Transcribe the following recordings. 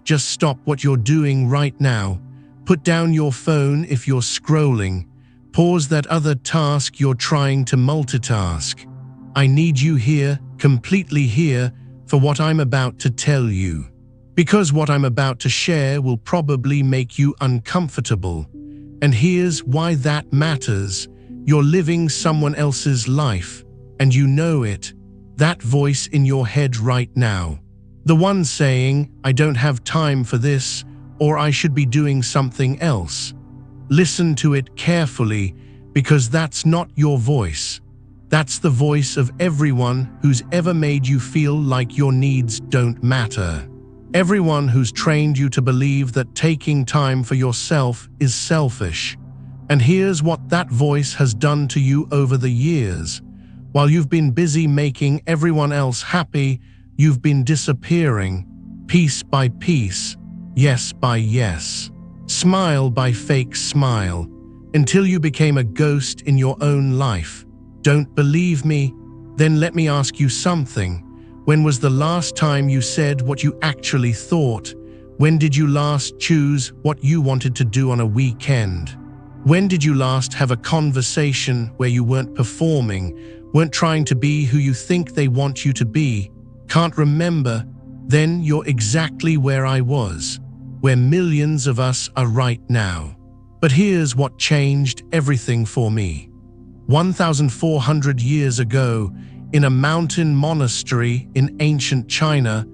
Just stop what you're doing right now. Put down your phone if you're scrolling. Pause that other task you're trying to multitask. I need you here, completely here, for what I'm about to tell you. Because what I'm about to share will probably make you uncomfortable. And here's why that matters. You're living someone else's life, and you know it. That voice in your head right now. The one saying, I don't have time for this, or I should be doing something else. Listen to it carefully, because that's not your voice. That's the voice of everyone who's ever made you feel like your needs don't matter. Everyone who's trained you to believe that taking time for yourself is selfish. And here's what that voice has done to you over the years. While you've been busy making everyone else happy, you've been disappearing, piece by piece, yes by yes, smile by fake smile, until you became a ghost in your own life. Don't believe me? Then let me ask you something. When was the last time you said what you actually thought? When did you last choose what you wanted to do on a weekend? When did you last have a conversation where you weren't performing, weren't trying to be who you think they want you to be? Can't remember? Then you're exactly where I was, where millions of us are right now. But here's what changed everything for me. 1,400 years ago, in a mountain monastery in ancient China,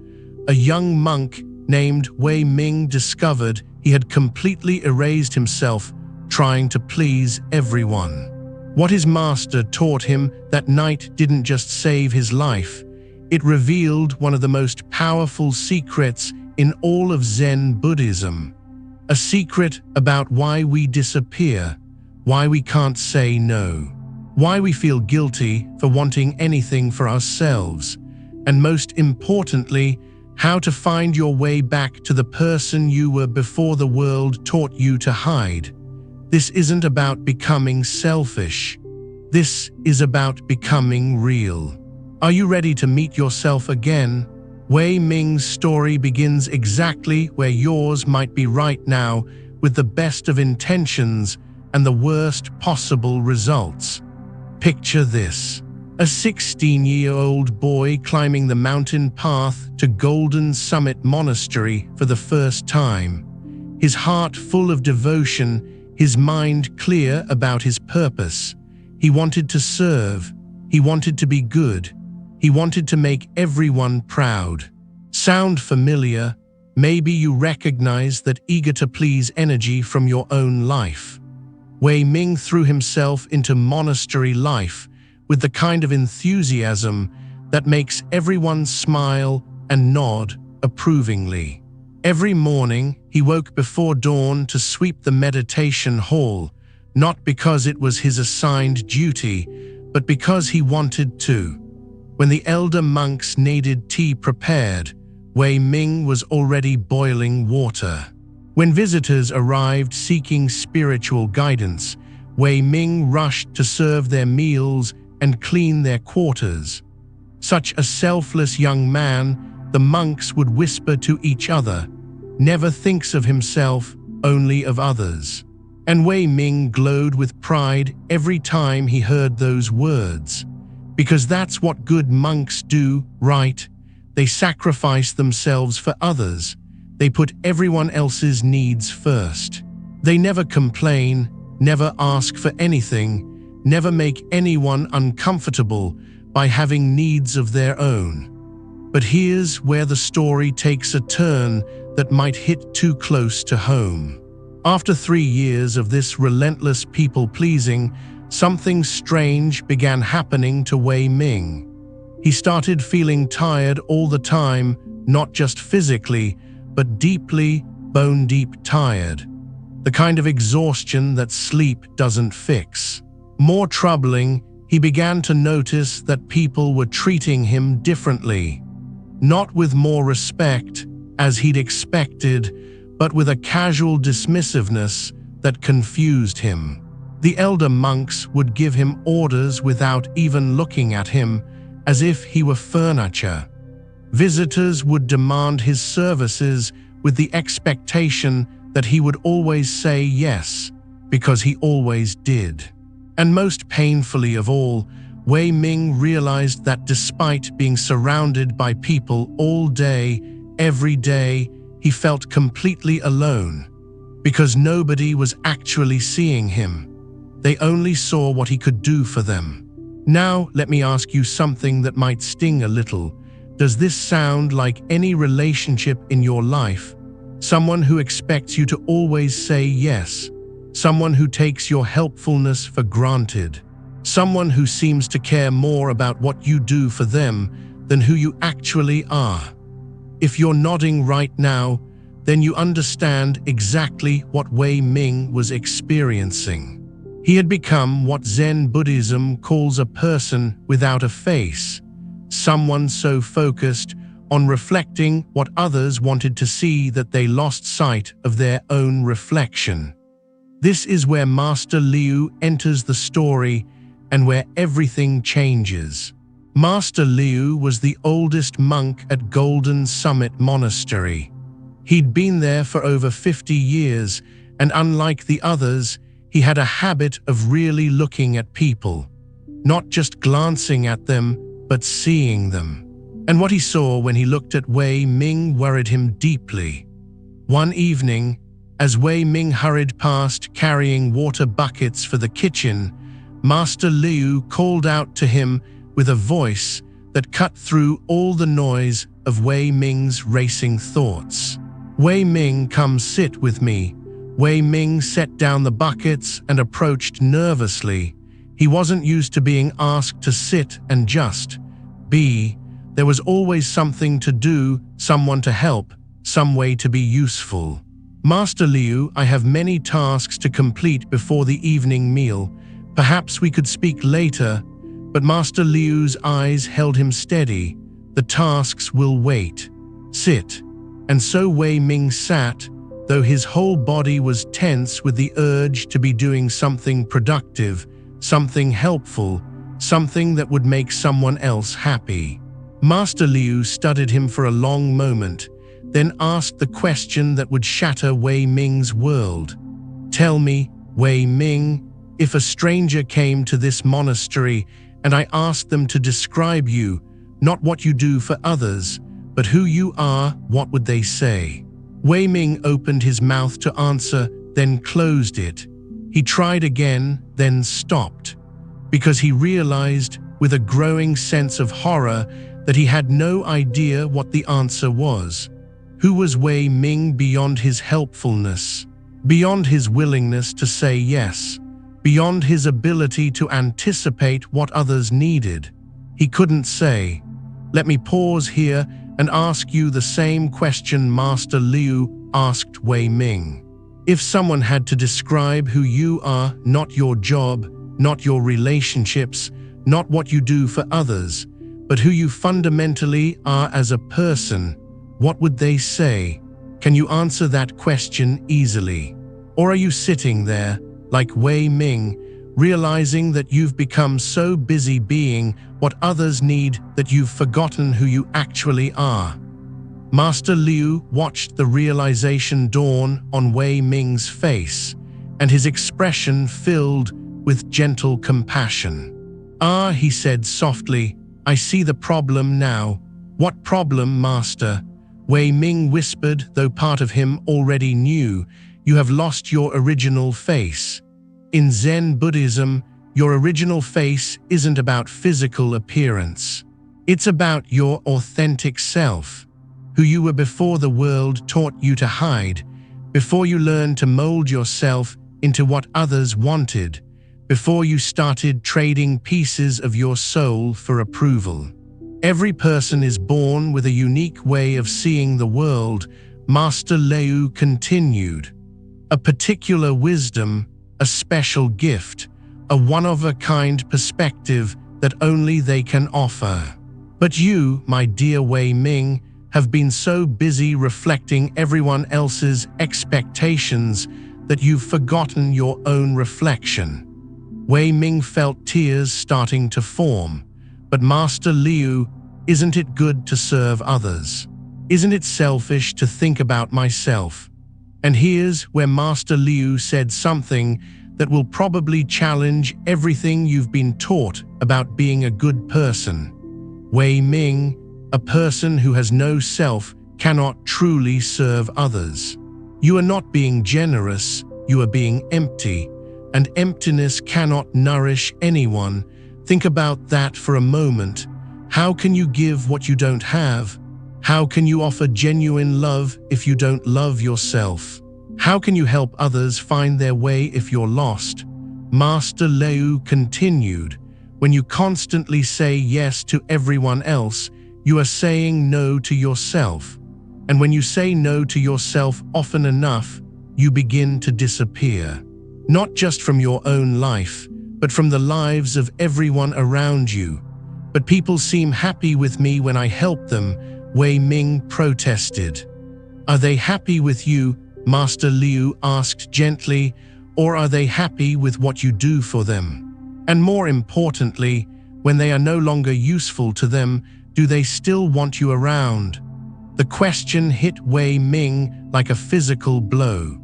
a young monk named Weii Ming discovered he had completely erased himself trying to please everyone. What his master taught him that night didn't just save his life, it revealed one of the most powerful secrets in all of Zen Buddhism. A secret about why we disappear, why we can't say no, why we feel guilty for wanting anything for ourselves, and most importantly, how to find your way back to the person you were before the world taught you to hide. This isn't about becoming selfish. This is about becoming real. Are you ready to meet yourself again? Weii Ming's story begins exactly where yours might be right now, with the best of intentions and the worst possible results. Picture this: a 16-year-old boy climbing the mountain path to Golden Summit Monastery for the first time. His heart full of devotion, his mind clear about his purpose. He wanted to serve. He wanted to be good. He wanted to make everyone proud. Sound familiar? Maybe you recognize that eager-to-please energy from your own life. Weii Ming threw himself into monastery life with the kind of enthusiasm that makes everyone smile and nod approvingly. Every morning, he woke before dawn to sweep the meditation hall, not because it was his assigned duty, but because he wanted to. When the elder monks needed tea prepared, Weii Ming was already boiling water. When visitors arrived seeking spiritual guidance, Weii Ming rushed to serve their meals and clean their quarters. Such a selfless young man, the monks would whisper to each other, never thinks of himself, only of others. And Weii Ming glowed with pride every time he heard those words. Because that's what good monks do, right? They sacrifice themselves for others. They put everyone else's needs first. They never complain, never ask for anything, never make anyone uncomfortable by having needs of their own. But here's where the story takes a turn that might hit too close to home. After 3 years of this relentless people-pleasing, something strange began happening to Weii Ming. He started feeling tired all the time, not just physically, but deeply, bone-deep tired. The kind of exhaustion that sleep doesn't fix. More troubling, he began to notice that people were treating him differently. Not with more respect, as he'd expected, but with a casual dismissiveness that confused him. The elder monks would give him orders without even looking at him, as if he were furniture. Visitors would demand his services with the expectation that he would always say yes, because he always did. And most painfully of all, Weii Ming realized that despite being surrounded by people all day, every day, he felt completely alone, because nobody was actually seeing him. They only saw what he could do for them. Now, let me ask you something that might sting a little. Does this sound like any relationship in your life? Someone who expects you to always say yes. Someone who takes your helpfulness for granted. Someone who seems to care more about what you do for them than who you actually are. If you're nodding right now, then you understand exactly what Weii Ming was experiencing. He had become what Zen Buddhism calls a person without a face, someone so focused on reflecting what others wanted to see that they lost sight of their own reflection. This is where Master Leu enters the story and where everything changes. Master Leu was the oldest monk at Golden Summit Monastery. He'd been there for over 50 years, and unlike the others, he had a habit of really looking at people, not just glancing at them, but seeing them. And what he saw when he looked at Weii Ming worried him deeply. One evening, as Weii Ming hurried past carrying water buckets for the kitchen, Master Leu called out to him with a voice that cut through all the noise of Weii Ming's racing thoughts. "Weii Ming, come sit with me." Weii Ming set down the buckets and approached nervously. He wasn't used to being asked to sit and just be. There was always something to do, someone to help, some way to be useful. "Master Leu, I have many tasks to complete before the evening meal. Perhaps we could speak later." But Master Leu's eyes held him steady. "The tasks will wait. Sit." And so Weii Ming sat, though his whole body was tense with the urge to be doing something productive, something helpful, something that would make someone else happy. Master Leu studied him for a long moment, then asked the question that would shatter Weii Ming's world. "Tell me, Weii Ming, if a stranger came to this monastery and I asked them to describe you, not what you do for others, but who you are, what would they say?" Weii Ming opened his mouth to answer, then closed it. He tried again, then stopped, because he realized, with a growing sense of horror, that he had no idea what the answer was. Who was Weii Ming beyond his helpfulness, beyond his willingness to say yes, beyond his ability to anticipate what others needed? He couldn't say. Let me pause here and ask you the same question Master Leu asked Weii Ming. If someone had to describe who you are, not your job, not your relationships, not what you do for others, but who you fundamentally are as a person, what would they say? Can you answer that question easily? Or are you sitting there, like Weii Ming, realizing that you've become so busy being what others need that you've forgotten who you actually are? Master Leu watched the realization dawn on Weii Ming's face, and his expression filled with gentle compassion. "Ah," he said softly, "I see the problem now." "What problem, Master?" Weii Ming whispered, though part of him already knew. "You have lost your original face. In Zen Buddhism, your original face isn't about physical appearance. It's about your authentic self, who you were before the world taught you to hide, before you learned to mold yourself into what others wanted, before you started trading pieces of your soul for approval. Every person is born with a unique way of seeing the world," Master Leu continued. "A particular wisdom, a special gift, a one-of-a-kind perspective that only they can offer. But you, my dear Weii Ming, have been so busy reflecting everyone else's expectations that you've forgotten your own reflection." Weii Ming felt tears starting to form. "But Master Leu, isn't it good to serve others? Isn't it selfish to think about myself? And here's where Master Leu said something that will probably challenge everything you've been taught about being a good person. Weii Ming, a person who has no self cannot truly serve others. You are not being generous, you are being empty, and emptiness cannot nourish anyone. Think about that for a moment. How can you give what you don't have? How can you offer genuine love if you don't love yourself? How can you help others find their way if you're lost? Master Leu continued, when you constantly say yes to everyone else, you are saying no to yourself. And when you say no to yourself often enough, you begin to disappear. Not just from your own life, but from the lives of everyone around you. But people seem happy with me when I help them, Weii Ming protested. Are they happy with you? Master Leu asked gently, or are they happy with what you do for them? And more importantly, when they are no longer useful to them, do they still want you around? The question hit Weii Ming like a physical blow,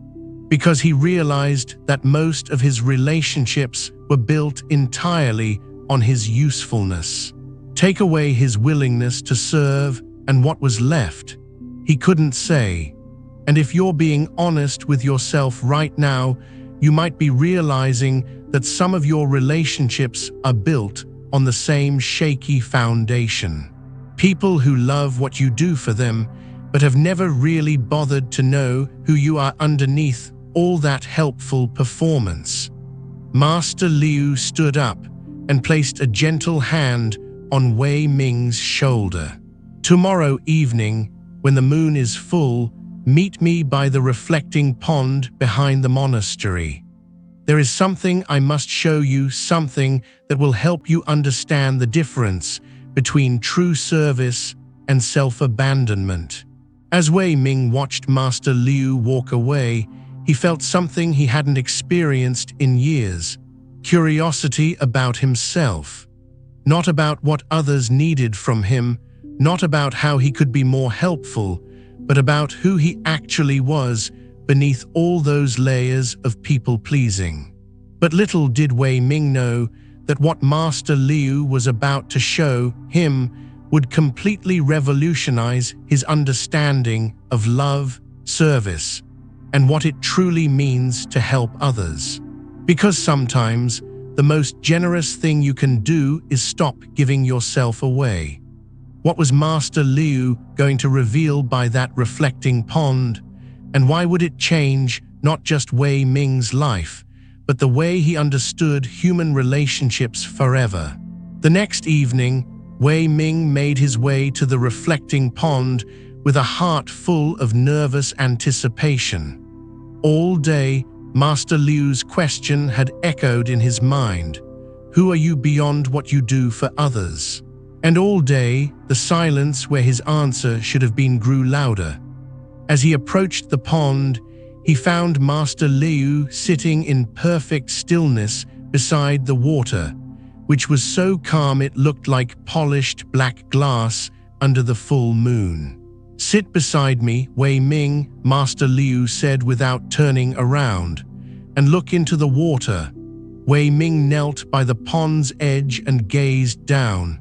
because he realized that most of his relationships were built entirely on his usefulness. Take away his willingness to serve, and what was left? He couldn't say. And if you're being honest with yourself right now, you might be realizing that some of your relationships are built on the same shaky foundation. People who love what you do for them, but have never really bothered to know who you are underneath all that helpful performance. Master Leu stood up and placed a gentle hand on Weii Ming's shoulder. Tomorrow evening, when the moon is full, meet me by the reflecting pond behind the monastery. There is something I must show you, something that will help you understand the difference between true service and self-abandonment. As Weii Ming watched Master Leu walk away, he felt something he hadn't experienced in years: curiosity about himself. Not about what others needed from him, not about how he could be more helpful, but about who he actually was beneath all those layers of people-pleasing. But little did Weii Ming know that what Master Leu was about to show him would completely revolutionize his understanding of love, service, and what it truly means to help others. Because sometimes, the most generous thing you can do is stop giving yourself away. What was Master Leu going to reveal by that reflecting pond? And why would it change not just Weii Ming's life, but the way he understood human relationships forever? The next evening, Weii Ming made his way to the reflecting pond with a heart full of nervous anticipation. All day, Master Leu's question had echoed in his mind. Who are you beyond what you do for others? And all day, the silence where his answer should have been grew louder. As he approached the pond, he found Master Leu sitting in perfect stillness beside the water, which was so calm it looked like polished black glass under the full moon. Sit beside me, Weii Ming, Master Leu said without turning around, and look into the water. Weii Ming knelt by the pond's edge and gazed down.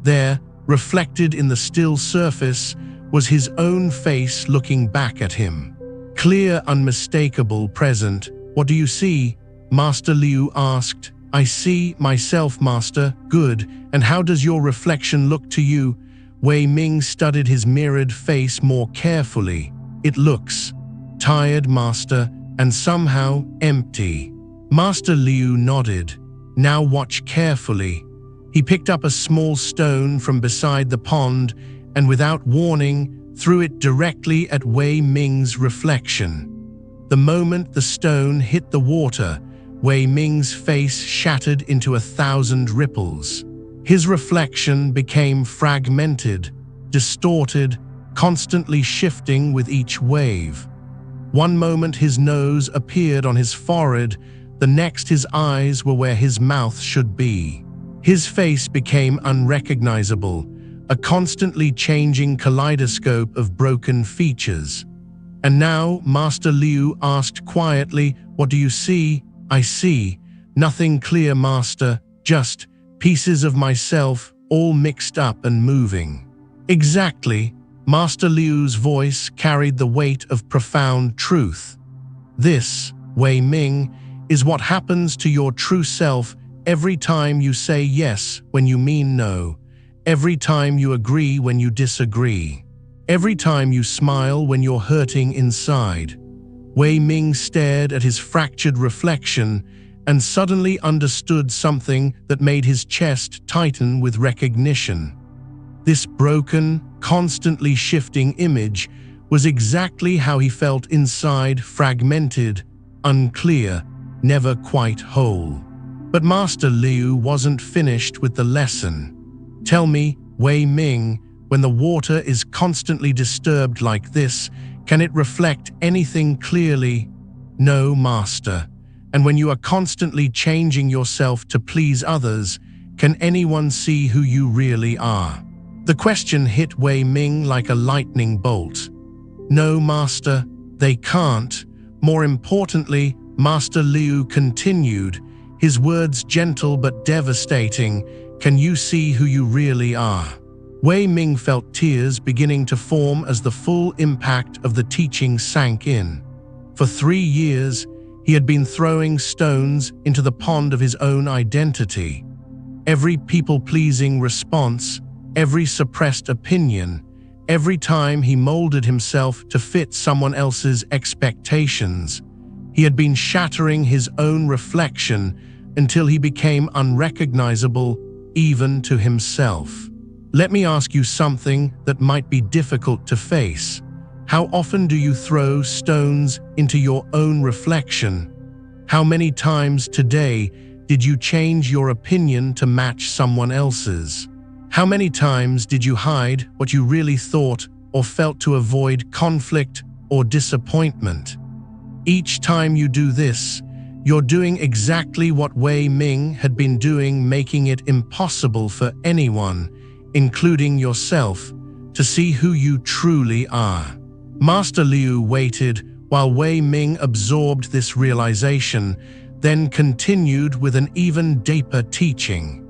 There, reflected in the still surface, was his own face looking back at him. Clear, unmistakable, present. What do you see? Master Leu asked. I see myself, Master. Good. And how does your reflection look to you? Weii Ming studied his mirrored face more carefully. It looks tired, Master, and somehow empty. Master Leu nodded. Now watch carefully. He picked up a small stone from beside the pond and without warning threw it directly at Weii Ming's reflection. The moment the stone hit the water, Weii Ming's face shattered into 1,000 ripples. His reflection became fragmented, distorted, constantly shifting with each wave. One moment his nose appeared on his forehead, the next his eyes were where his mouth should be. His face became unrecognizable, a constantly changing kaleidoscope of broken features. And now Master Leu asked quietly, "What do you see?" "I see nothing clear, Master, just pieces of myself, all mixed up and moving." "Exactly." Master Leu's voice carried the weight of profound truth. "This, Weii Ming, is what happens to your true self every time you say yes when you mean no, every time you agree when you disagree, every time you smile when you're hurting inside." Weii Ming stared at his fractured reflection and suddenly understood something that made his chest tighten with recognition. This broken, constantly shifting image was exactly how he felt inside, fragmented, unclear, never quite whole. But Master Leu wasn't finished with the lesson. "Tell me, Weii Ming, when the water is constantly disturbed like this, can it reflect anything clearly?" "No, Master." "And when you are constantly changing yourself to please others, can anyone see who you really are?" The question hit Weii Ming like a lightning bolt. "No, Master, they can't." More importantly, Master Leu continued, his words gentle but devastating, "Can you see who you really are?" Weii Ming felt tears beginning to form as the full impact of the teaching sank in. For 3 years, he had been throwing stones into the pond of his own identity. Every people-pleasing response, every suppressed opinion, every time he molded himself to fit someone else's expectations, he had been shattering his own reflection until he became unrecognizable even to himself. Let me ask you something that might be difficult to face. How often do you throw stones into your own reflection? How many times today did you change your opinion to match someone else's? How many times did you hide what you really thought or felt to avoid conflict or disappointment? Each time you do this, you're doing exactly what Weii Ming had been doing, making it impossible for anyone, including yourself, to see who you truly are. Master Leu waited while Weii Ming absorbed this realization, then continued with an even deeper teaching.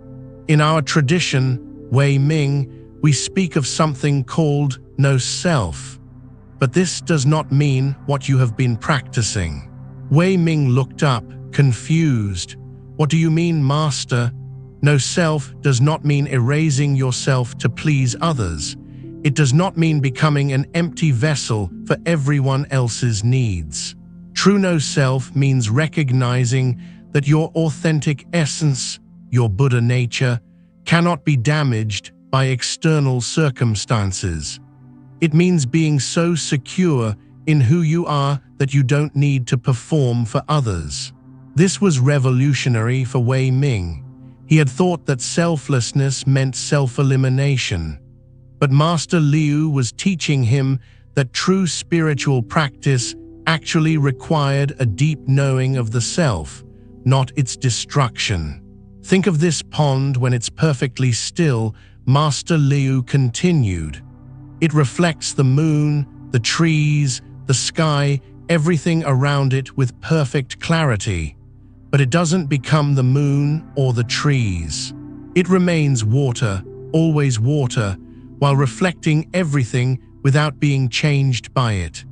In our tradition, Weii Ming, we speak of something called no self. But this does not mean what you have been practicing. Weii Ming looked up, confused. "What do you mean, Master?" "No self does not mean erasing yourself to please others. It does not mean becoming an empty vessel for everyone else's needs. True no self means recognizing that your authentic essence, your Buddha nature, cannot be damaged by external circumstances. It means being so secure in who you are that you don't need to perform for others." This was revolutionary for Weii Ming. He had thought that selflessness meant self-elimination. But Master Leu was teaching him that true spiritual practice actually required a deep knowing of the self, not its destruction. "Think of this pond when it's perfectly still," Master Leu continued. "It reflects the moon, the trees, the sky, everything around it with perfect clarity. But it doesn't become the moon or the trees. It remains water, always water, while reflecting everything without being changed by it."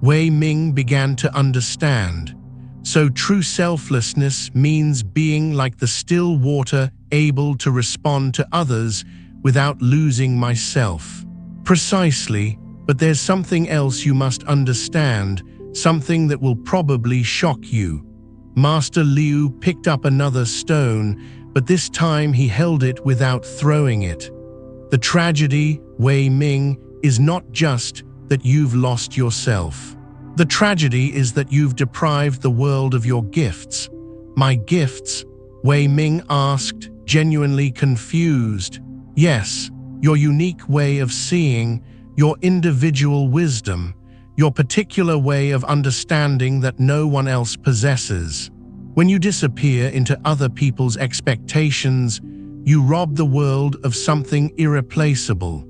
Weii Ming began to understand. So true selflessness means being like the still water, able to respond to others without losing myself. Precisely, but there's something else you must understand, something that will probably shock you. Master Leu picked up another stone, but this time he held it without throwing it. "The tragedy, Weii Ming, is not just that you've lost yourself. The tragedy is that you've deprived the world of your gifts." "My gifts?" Weii Ming asked, genuinely confused. "Yes, your unique way of seeing, your individual wisdom, your particular way of understanding that no one else possesses. When you disappear into other people's expectations, You rob the world of something irreplaceable.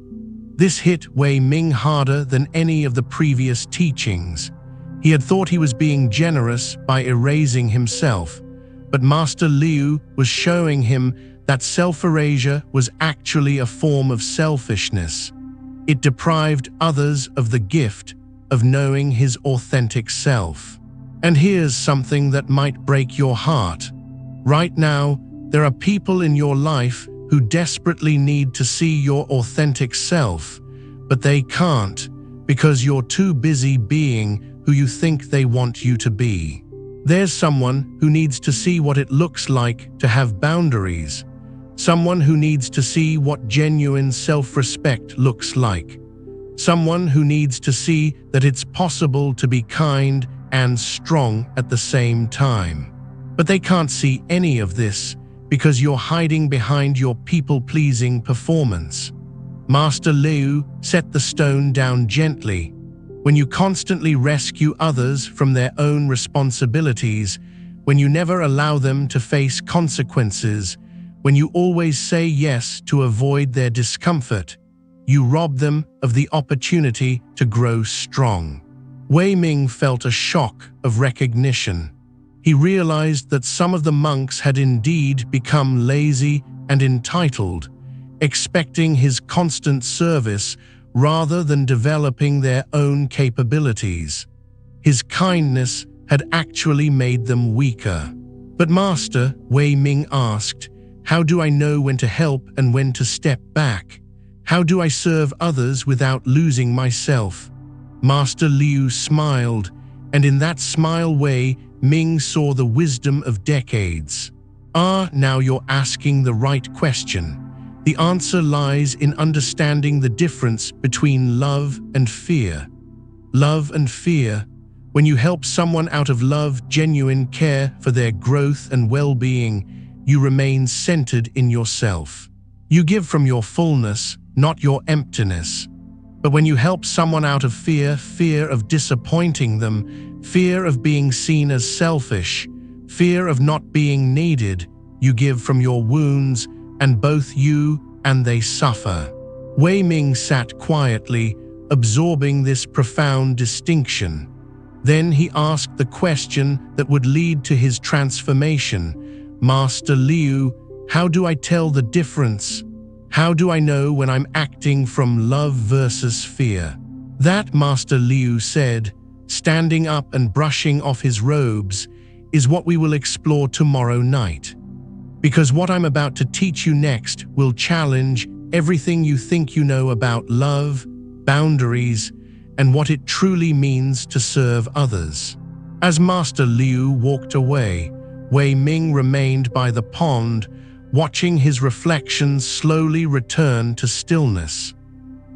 This hit Weii Ming harder than any of the previous teachings. He had thought he was being generous by erasing himself, but Master Leu was showing him that self-erasure was actually a form of selfishness. It deprived others of the gift of knowing his authentic self. And here's something that might break your heart. Right now, there are people in your life who desperately need to see your authentic self, but they can't because you're too busy being who you think they want you to be. There's someone who needs to see what it looks like to have boundaries. Someone who needs to see what genuine self-respect looks like. Someone who needs to see that it's possible to be kind and strong at the same time. But they can't see any of this because you're hiding behind your people-pleasing performance. Master Leu set the stone down gently. When you constantly rescue others from their own responsibilities, when you never allow them to face consequences, when you always say yes to avoid their discomfort, you rob them of the opportunity to grow strong. Weii Ming felt a shock of recognition. He realized that some of the monks had indeed become lazy and entitled, expecting his constant service rather than developing their own capabilities. His kindness had actually made them weaker. But Master, Weii Ming asked, how do I know when to help and when to step back? How do I serve others without losing myself? Master Leu smiled, and in that smile Weii Ming saw the wisdom of decades. Now you're asking the right question. The answer lies in understanding the difference between love and fear. Love and fear. When you help someone out of love, genuine care for their growth and well-being, you remain centered in yourself. You give from your fullness, not your emptiness. But when you help someone out of fear, fear of disappointing them, fear of being seen as selfish, fear of not being needed, you give from your wounds, and both you and they suffer. Weii Ming sat quietly, absorbing this profound distinction. Then he asked the question that would lead to his transformation. Master Leu, how do I tell the difference? How do I know when I'm acting from love versus fear? That, Master Leu said, standing up and brushing off his robes, is what we will explore tomorrow night. Because what I'm about to teach you next will challenge everything you think you know about love, boundaries, and what it truly means to serve others. As Master Leu walked away, Weii Ming remained by the pond, watching his reflections slowly return to stillness.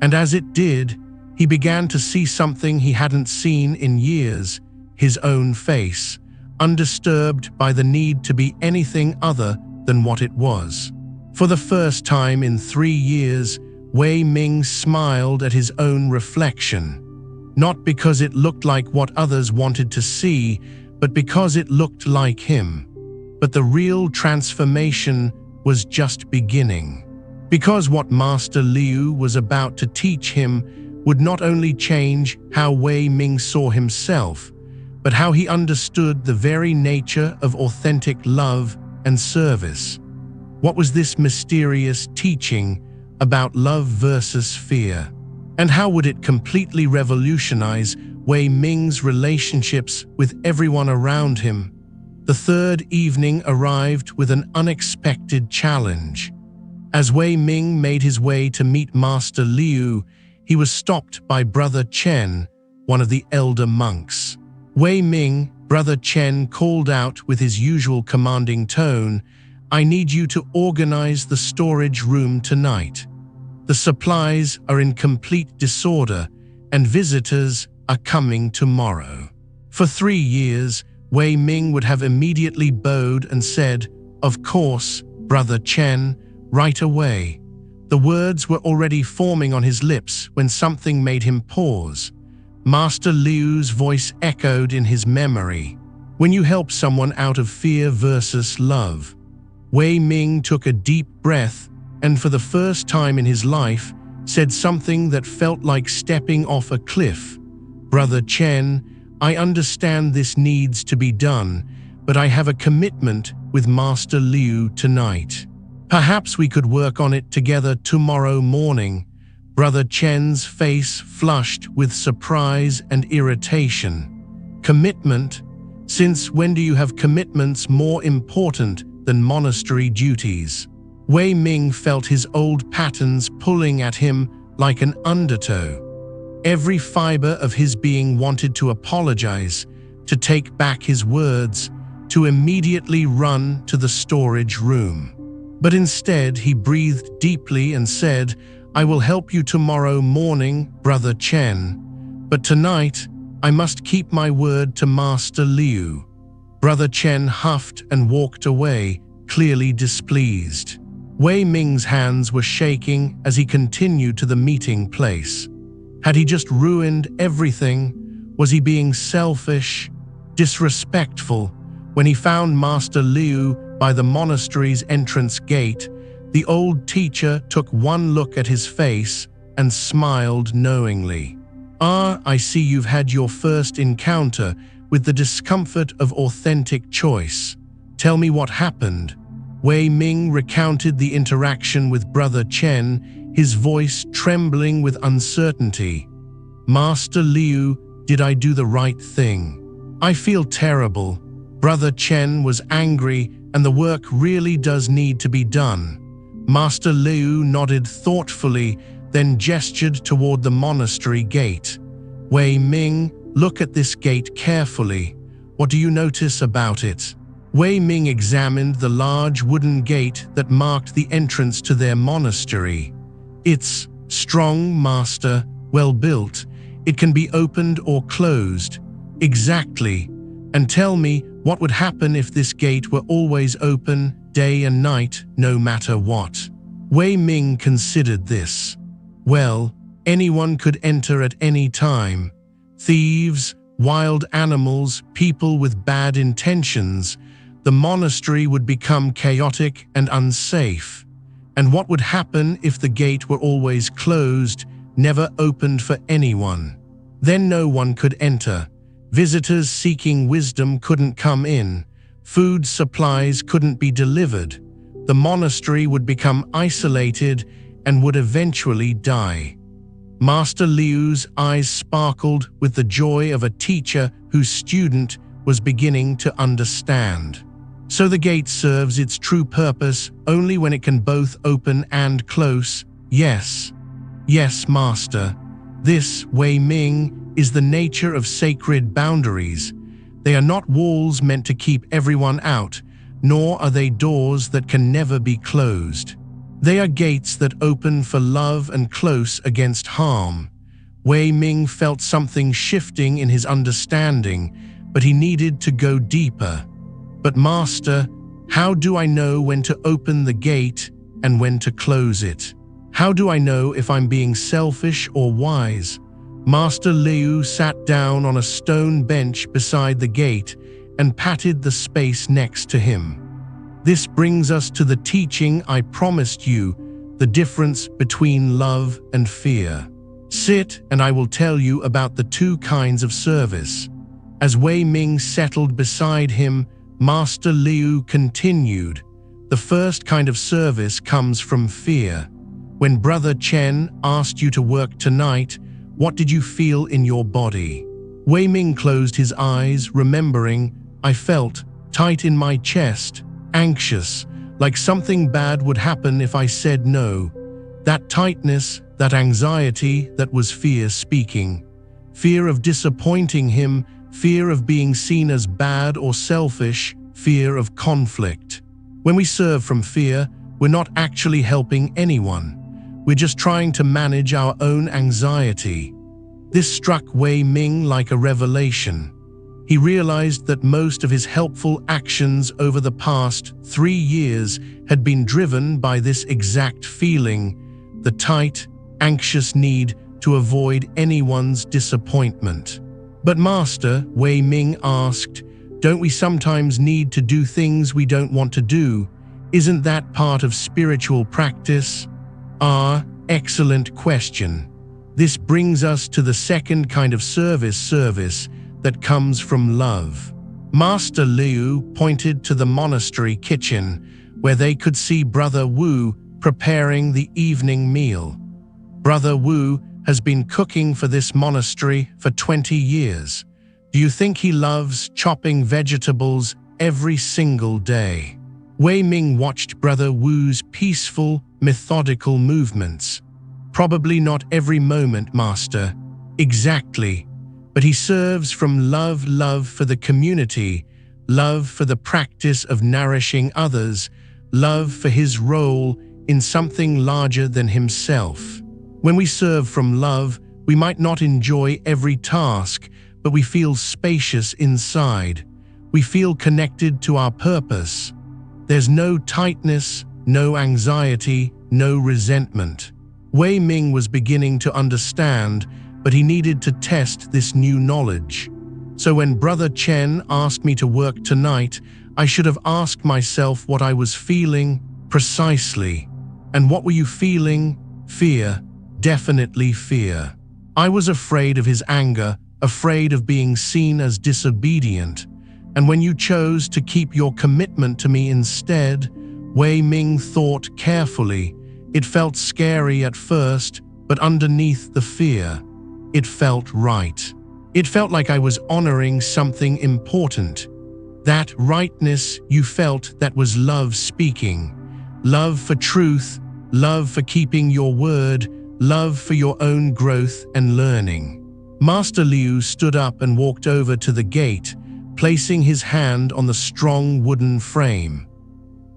And as it did, he began to see something he hadn't seen in years, his own face, undisturbed by the need to be anything other than what it was. For the first time in 3 years, Weii Ming smiled at his own reflection, not because it looked like what others wanted to see, but because it looked like him. But the real transformation was just beginning. Because what Master Leu was about to teach him would not only change how Weii Ming saw himself, but how he understood the very nature of authentic love and service. What was this mysterious teaching about love versus fear? And how would it completely revolutionize Weii Ming's relationships with everyone around him? The third evening arrived with an unexpected challenge. As Weii Ming made his way to meet Master Leu, he was stopped by Brother Chen, one of the elder monks. Weii Ming, Brother Chen called out with his usual commanding tone, "I need you to organize the storage room tonight. The supplies are in complete disorder, and visitors are coming tomorrow." For 3 years, Weii Ming would have immediately bowed and said, "Of course, Brother Chen, right away." The words were already forming on his lips when something made him pause. Master Leu's voice echoed in his memory. When you help someone out of fear versus love, Weii Ming took a deep breath and for the first time in his life said something that felt like stepping off a cliff. "Brother Chen, I understand this needs to be done, but I have a commitment with Master Leu tonight. Perhaps we could work on it together tomorrow morning." Brother Chen's face flushed with surprise and irritation. "Commitment? Since when do you have commitments more important than monastery duties?" Weii Ming felt his old patterns pulling at him like an undertow. Every fiber of his being wanted to apologize, to take back his words, to immediately run to the storage room. But instead he breathed deeply and said, "I will help you tomorrow morning, Brother Chen. But tonight, I must keep my word to Master Leu." Brother Chen huffed and walked away, clearly displeased. Weii Ming's hands were shaking as he continued to the meeting place. Had he just ruined everything? Was he being selfish, disrespectful? When he found Master Leu by the monastery's entrance gate, the old teacher took one look at his face and smiled knowingly. "Ah, I see you've had your first encounter with the discomfort of authentic choice. Tell me what happened." Weii Ming recounted the interaction with Brother Chen, his voice trembling with uncertainty. "Master Leu, did I do the right thing? I feel terrible." Brother Chen was angry, and the work really does need to be done. Master Leu nodded thoughtfully, then gestured toward the monastery gate. "Weii Ming, look at this gate carefully. What do you notice about it?" Weii Ming examined the large wooden gate that marked the entrance to their monastery. "It's strong, Master, well built. It can be opened or closed." "Exactly. And tell me, what would happen if this gate were always open, day and night, no matter what?" Weii Ming considered this. "Well, anyone could enter at any time. Thieves, wild animals, people with bad intentions. The monastery would become chaotic and unsafe. And what would happen if the gate were always closed, never opened for anyone? Then no one could enter. Visitors seeking wisdom couldn't come in. Food supplies couldn't be delivered. The monastery would become isolated and would eventually die." Master Leu's eyes sparkled with the joy of a teacher whose student was beginning to understand. "So the gate serves its true purpose only when it can both open and close?" "Yes. Yes, Master. This, Weii Ming, is the nature of sacred boundaries. They are not walls meant to keep everyone out, nor are they doors that can never be closed. They are gates that open for love and close against harm." Weii Ming felt something shifting in his understanding, but he needed to go deeper. "But Master, how do I know when to open the gate and when to close it? How do I know if I'm being selfish or wise?" Master Leu sat down on a stone bench beside the gate and patted the space next to him. "This brings us to the teaching I promised you, the difference between love and fear. Sit and I will tell you about the two kinds of service." As Weii Ming settled beside him, Master Leu continued, "The first kind of service comes from fear. When Brother Chen asked you to work tonight, what did you feel in your body?" Weii Ming closed his eyes, remembering, "I felt tight in my chest, anxious, like something bad would happen if I said no." That tightness, that anxiety, that was fear speaking. Fear of disappointing him, fear of being seen as bad or selfish, fear of conflict. When we serve from fear, we're not actually helping anyone. We're just trying to manage our own anxiety. This struck Weii Ming like a revelation. He realized that most of his helpful actions over the past 3 years had been driven by this exact feeling, the tight, anxious need to avoid anyone's disappointment. "But Master," Weii Ming asked, "don't we sometimes need to do things we don't want to do, Isn't that part of spiritual practice? Ah, excellent question. This brings us to the second kind of service that comes from love. Master Leu pointed to the monastery kitchen, where they could see Brother Wu preparing the evening meal. Brother Wu has been cooking for this monastery for 20 years. Do you think he loves chopping vegetables every single day? Weii Ming watched Brother Wu's peaceful, methodical movements. Probably not every moment, Master. Exactly. But he serves from love for the community, love for the practice of nourishing others, love for his role in something larger than himself. When we serve from love, we might not enjoy every task, but we feel spacious inside. We feel connected to our purpose. There's no tightness, no anxiety, no resentment. Weii Ming was beginning to understand, but he needed to test this new knowledge. So when Brother Chen asked me to work tonight, I should have asked myself what I was feeling precisely. And what were you feeling? Fear. Definitely fear. I was afraid of his anger, afraid of being seen as disobedient. And when you chose to keep your commitment to me instead, Weii Ming thought carefully. It felt scary at first, but underneath the fear, it felt right. It felt like I was honoring something important. That rightness you felt, that was love speaking. Love for truth, love for keeping your word, love for your own growth and learning. Master Leu stood up and walked over to the gate, placing his hand on the strong wooden frame.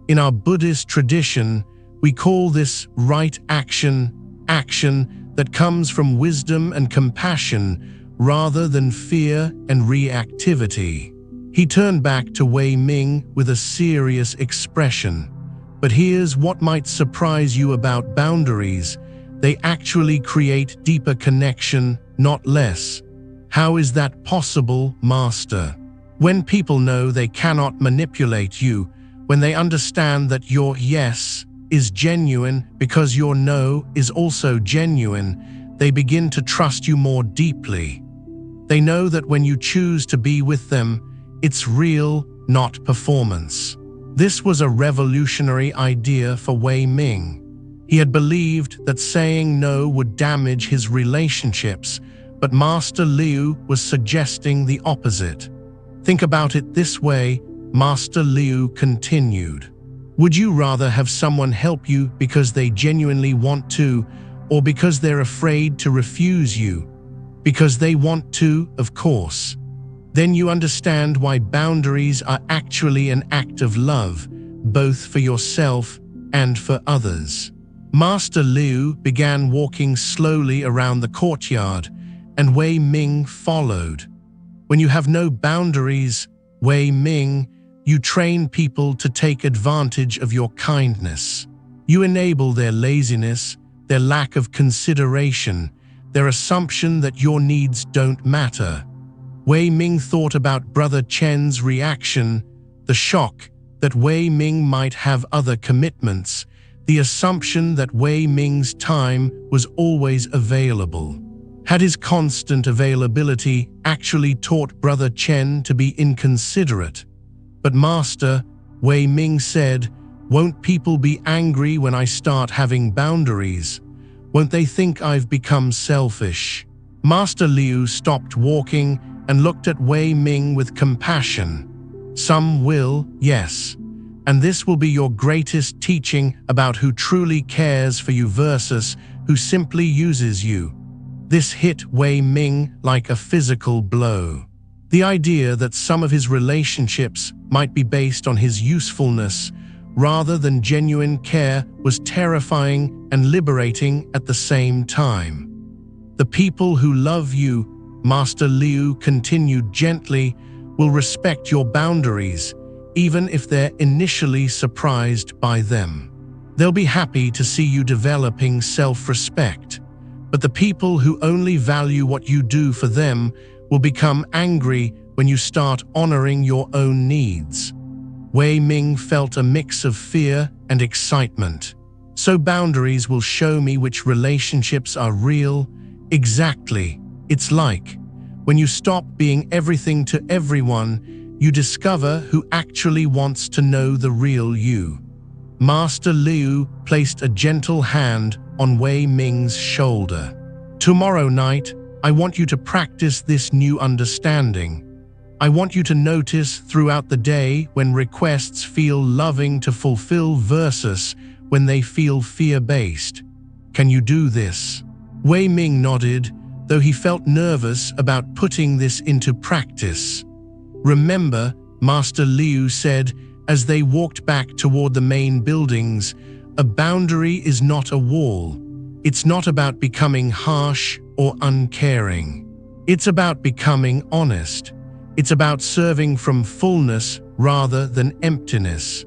In our Buddhist tradition, we call this right action that comes from wisdom and compassion rather than fear and reactivity. He turned back to Weii Ming with a serious expression. But here's what might surprise you about boundaries. They actually create deeper connection, not less. How is that possible, Master? When people know they cannot manipulate you, when they understand that your yes is genuine because your no is also genuine, they begin to trust you more deeply. They know that when you choose to be with them, it's real, not performance. This was a revolutionary idea for Weii Ming. He had believed that saying no would damage his relationships, but Master Leu was suggesting the opposite. Think about it this way, Master Leu continued. Would you rather have someone help you because they genuinely want to, or because they're afraid to refuse you? Because they want to, of course. Then you understand why boundaries are actually an act of love, both for yourself and for others. Master Leu began walking slowly around the courtyard, and Weii Ming followed. When you have no boundaries, Weii Ming, you train people to take advantage of your kindness. You enable their laziness, their lack of consideration, their assumption that your needs don't matter. Weii Ming thought about Brother Chen's reaction, the shock that Weii Ming might have other commitments, the assumption that Weii Ming's time was always available. Had his constant availability actually taught Brother Chen to be inconsiderate? But Master, Weii Ming said, won't people be angry when I start having boundaries? Won't they think I've become selfish? Master Leu stopped walking and looked at Weii Ming with compassion. Some will, yes. And this will be your greatest teaching about who truly cares for you versus who simply uses you. This hit Weii Ming like a physical blow. The idea that some of his relationships might be based on his usefulness rather than genuine care was terrifying and liberating at the same time. The people who love you, Master Leu continued gently, will respect your boundaries, even if they're initially surprised by them. They'll be happy to see you developing self-respect. But the people who only value what you do for them will become angry when you start honoring your own needs. Weii Ming felt a mix of fear and excitement. So boundaries will show me which relationships are real. Exactly. It's like when you stop being everything to everyone, you discover who actually wants to know the real you. Master Leu placed a gentle hand on Weii Ming's shoulder. Tomorrow night, I want you to practice this new understanding. I want you to notice throughout the day when requests feel loving to fulfill versus when they feel fear-based. Can you do this? Weii Ming nodded, though he felt nervous about putting this into practice. Remember, Master Leu said as they walked back toward the main buildings, a boundary is not a wall. It's not about becoming harsh or uncaring. It's about becoming honest. It's about serving from fullness rather than emptiness.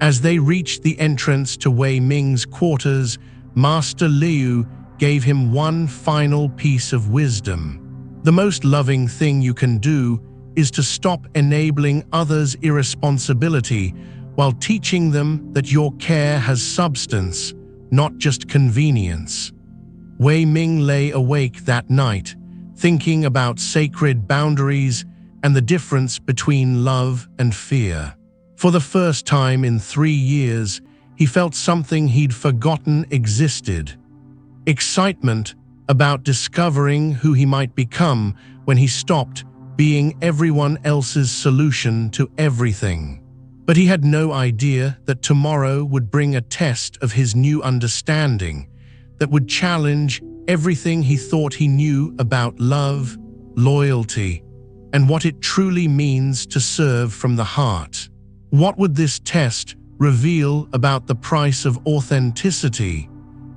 As they reached the entrance to Weii Ming's quarters, Master Leu gave him one final piece of wisdom. The most loving thing you can do is to stop enabling others' irresponsibility while teaching them that your care has substance, not just convenience. Weii Ming lay awake that night, thinking about sacred boundaries and the difference between love and fear. For the first time in 3 years, he felt something he'd forgotten existed. Excitement about discovering who he might become when he stopped being everyone else's solution to everything. But he had no idea that tomorrow would bring a test of his new understanding that would challenge everything he thought he knew about love, loyalty, and what it truly means to serve from the heart. What would this test reveal about the price of authenticity,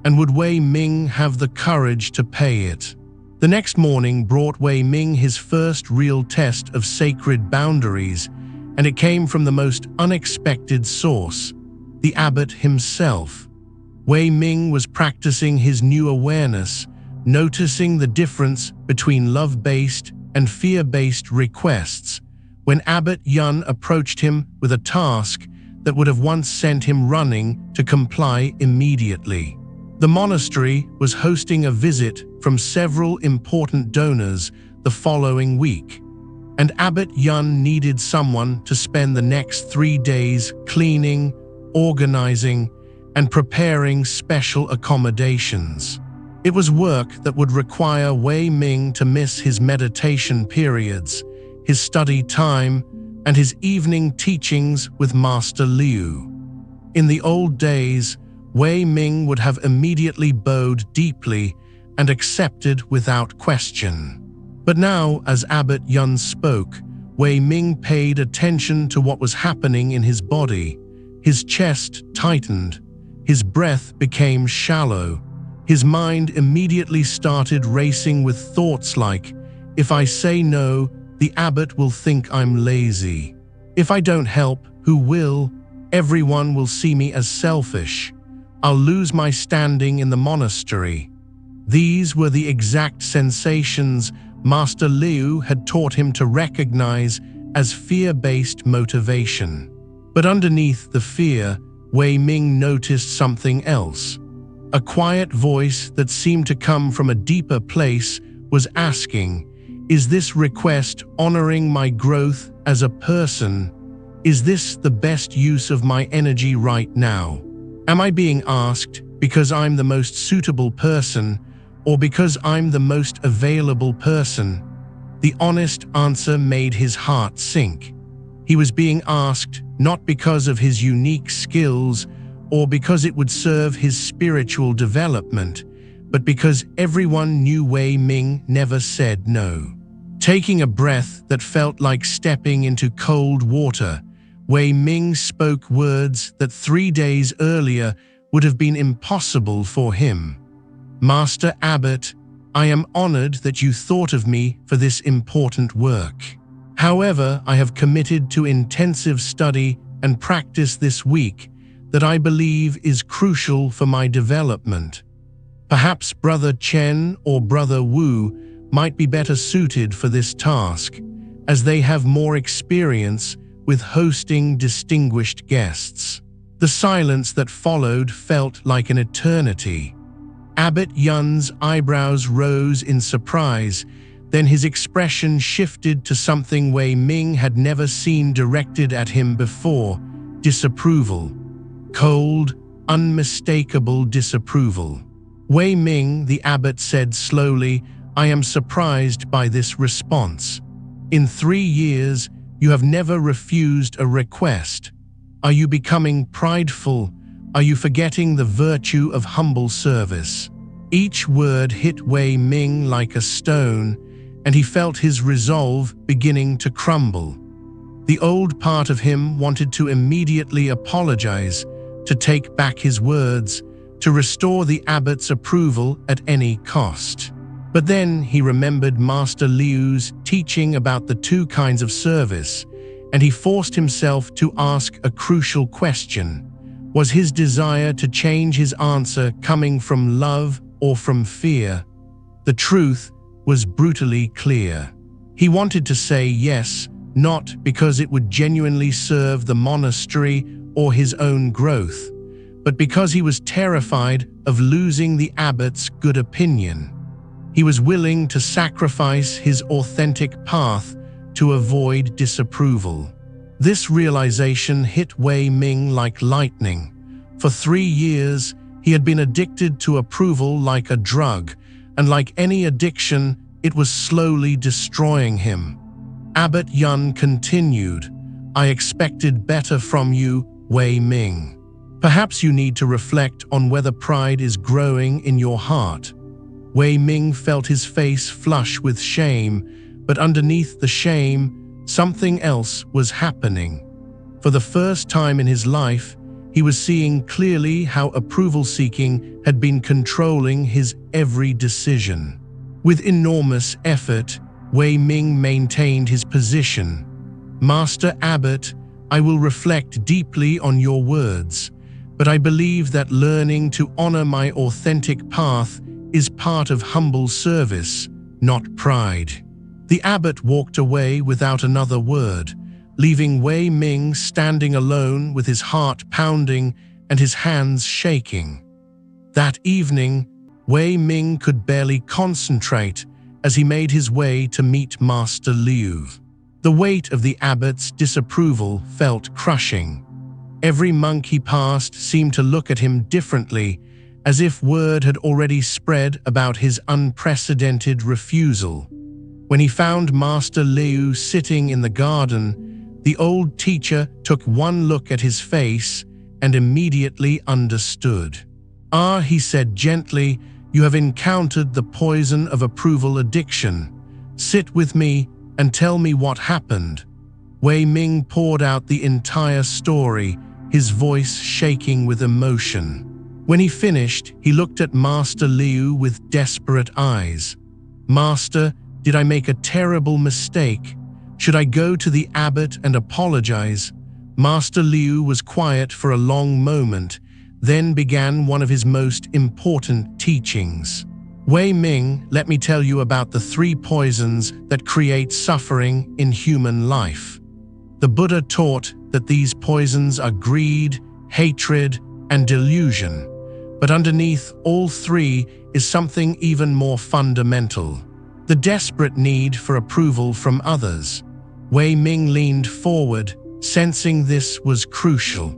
and would Weii Ming have the courage to pay it? The next morning brought Weii Ming his first real test of sacred boundaries, and it came from the most unexpected source, the abbot himself. Weii Ming was practicing his new awareness, noticing the difference between love-based and fear-based requests, when Abbot Yun approached him with a task that would have once sent him running to comply immediately. The monastery was hosting a visit from several important donors the following week, and Abbot Yun needed someone to spend the next 3 days cleaning, organizing, and preparing special accommodations. It was work that would require Weii Ming to miss his meditation periods, his study time, and his evening teachings with Master Leu. In the old days, Weii Ming would have immediately bowed deeply and accepted without question. But now, as Abbot Yun spoke, Weii Ming paid attention to what was happening in his body. His chest tightened, his breath became shallow, his mind immediately started racing with thoughts like, if I say no, the abbot will think I'm lazy. If I don't help, who will? Everyone will see me as selfish. I'll lose my standing in the monastery. These were the exact sensations Master Leu had taught him to recognize as fear-based motivation. But underneath the fear, Weii Ming noticed something else. A quiet voice that seemed to come from a deeper place was asking, is this request honoring my growth as a person? Is this the best use of my energy right now? Am I being asked because I'm the most suitable person or because I'm the most available person? The honest answer made his heart sink. He was being asked not because of his unique skills or because it would serve his spiritual development, but because everyone knew Weii Ming never said no. Taking a breath that felt like stepping into cold water, Weii Ming spoke words that 3 days earlier would have been impossible for him. Master Abbot, I am honored that you thought of me for this important work. However, I have committed to intensive study and practice this week that I believe is crucial for my development. Perhaps Brother Chen or Brother Wu might be better suited for this task, as they have more experience with hosting distinguished guests. The silence that followed felt like an eternity. Abbot Yun's eyebrows rose in surprise, then his expression shifted to something Weii Ming had never seen directed at him before: disapproval. Cold, unmistakable disapproval. "Weii Ming," the abbot said slowly, "I am surprised by this response. In 3 years, you have never refused a request. Are you becoming prideful? Are you forgetting the virtue of humble service?" Each word hit Weii Ming like a stone, and he felt his resolve beginning to crumble. The old part of him wanted to immediately apologize, to take back his words, to restore the abbot's approval at any cost. But then he remembered Master Leu's teaching about the 2 kinds of service, and he forced himself to ask a crucial question. Was his desire to change his answer coming from love or from fear? The truth was brutally clear. He wanted to say yes, not because it would genuinely serve the monastery or his own growth, but because he was terrified of losing the abbot's good opinion. He was willing to sacrifice his authentic path to avoid disapproval. This realization hit Weii Ming like lightning. For 3 years, he had been addicted to approval like a drug, and like any addiction, it was slowly destroying him. Abbot Yun continued, "I expected better from you, Weii Ming. Perhaps you need to reflect on whether pride is growing in your heart." Weii Ming felt his face flush with shame, but underneath the shame, something else was happening. For the first time in his life, he was seeing clearly how approval-seeking had been controlling his every decision. With enormous effort, Weii Ming maintained his position. "Master Abbot, I will reflect deeply on your words, but I believe that learning to honor my authentic path is part of humble service, not pride." The abbot walked away without another word, leaving Weii Ming standing alone with his heart pounding and his hands shaking. That evening, Weii Ming could barely concentrate as he made his way to meet Master Leu. The weight of the abbot's disapproval felt crushing. Every monk he passed seemed to look at him differently, as if word had already spread about his unprecedented refusal. When he found Master Leu sitting in the garden, the old teacher took one look at his face and immediately understood. "Ah," he said gently, "you have encountered the poison of approval addiction. Sit with me and tell me what happened." Weii Ming poured out the entire story, his voice shaking with emotion. When he finished, he looked at Master Leu with desperate eyes. "Master, did I make a terrible mistake? Should I go to the abbot and apologize?" Master Leu was quiet for a long moment, then began one of his most important teachings. "Weii Ming, let me tell you about the 3 poisons that create suffering in human life." The Buddha taught that these poisons are greed, hatred, and delusion. But underneath all 3 is something even more fundamental: the desperate need for approval from others. Weii Ming leaned forward, sensing this was crucial.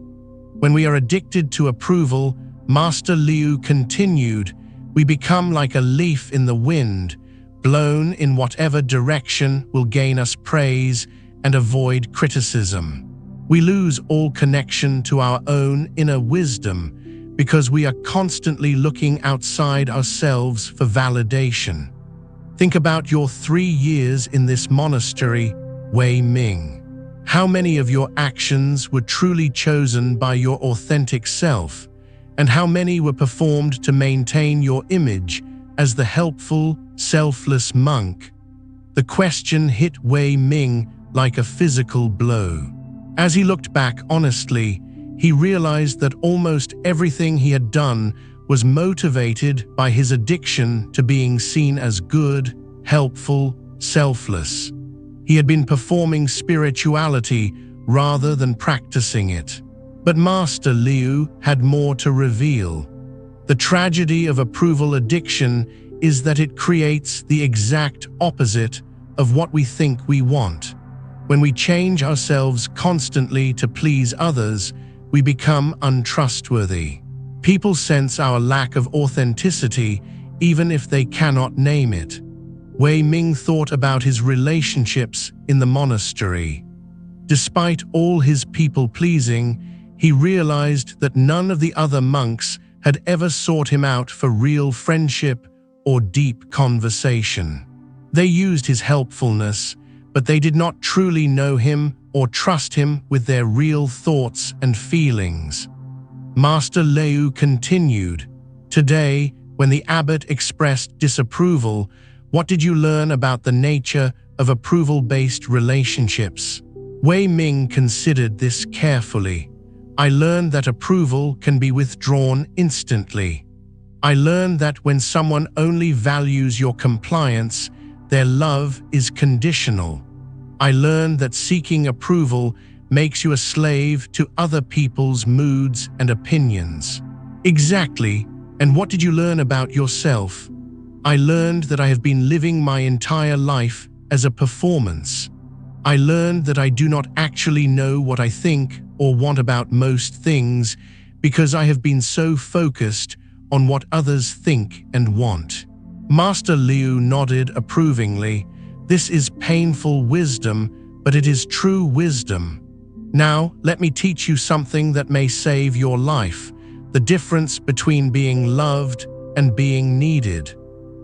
"When we are addicted to approval," Master Leu continued, "we become like a leaf in the wind, blown in whatever direction will gain us praise and avoid criticism. We lose all connection to our own inner wisdom because we are constantly looking outside ourselves for validation." Think about your 3 years in this monastery, Weii Ming. How many of your actions were truly chosen by your authentic self, and how many were performed to maintain your image as the helpful, selfless monk? The question hit Weii Ming like a physical blow. As he looked back honestly, he realized that almost everything he had done was motivated by his addiction to being seen as good, helpful, selfless. He had been performing spirituality rather than practicing it. But Master Leu had more to reveal. The tragedy of approval addiction is that it creates the exact opposite of what we think we want. When we change ourselves constantly to please others, we become untrustworthy. People sense our lack of authenticity even if they cannot name it. Weii Ming thought about his relationships in the monastery. Despite all his people-pleasing, he realized that none of the other monks had ever sought him out for real friendship or deep conversation. They used his helpfulness, but they did not truly know him or trust him with their real thoughts and feelings. Master Leu continued, "Today, when the abbot expressed disapproval, what did you learn about the nature of approval-based relationships?" Weii Ming considered this carefully. "I learned that approval can be withdrawn instantly. I learned that when someone only values your compliance, their love is conditional. I learned that seeking approval makes you a slave to other people's moods and opinions." "Exactly. And what did you learn about yourself?" "I learned that I have been living my entire life as a performance. I learned that I do not actually know what I think or want about most things because I have been so focused on what others think and want." Master Leu nodded approvingly. "This is painful wisdom, but it is true wisdom. Now, let me teach you something that may save your life: the difference between being loved and being needed."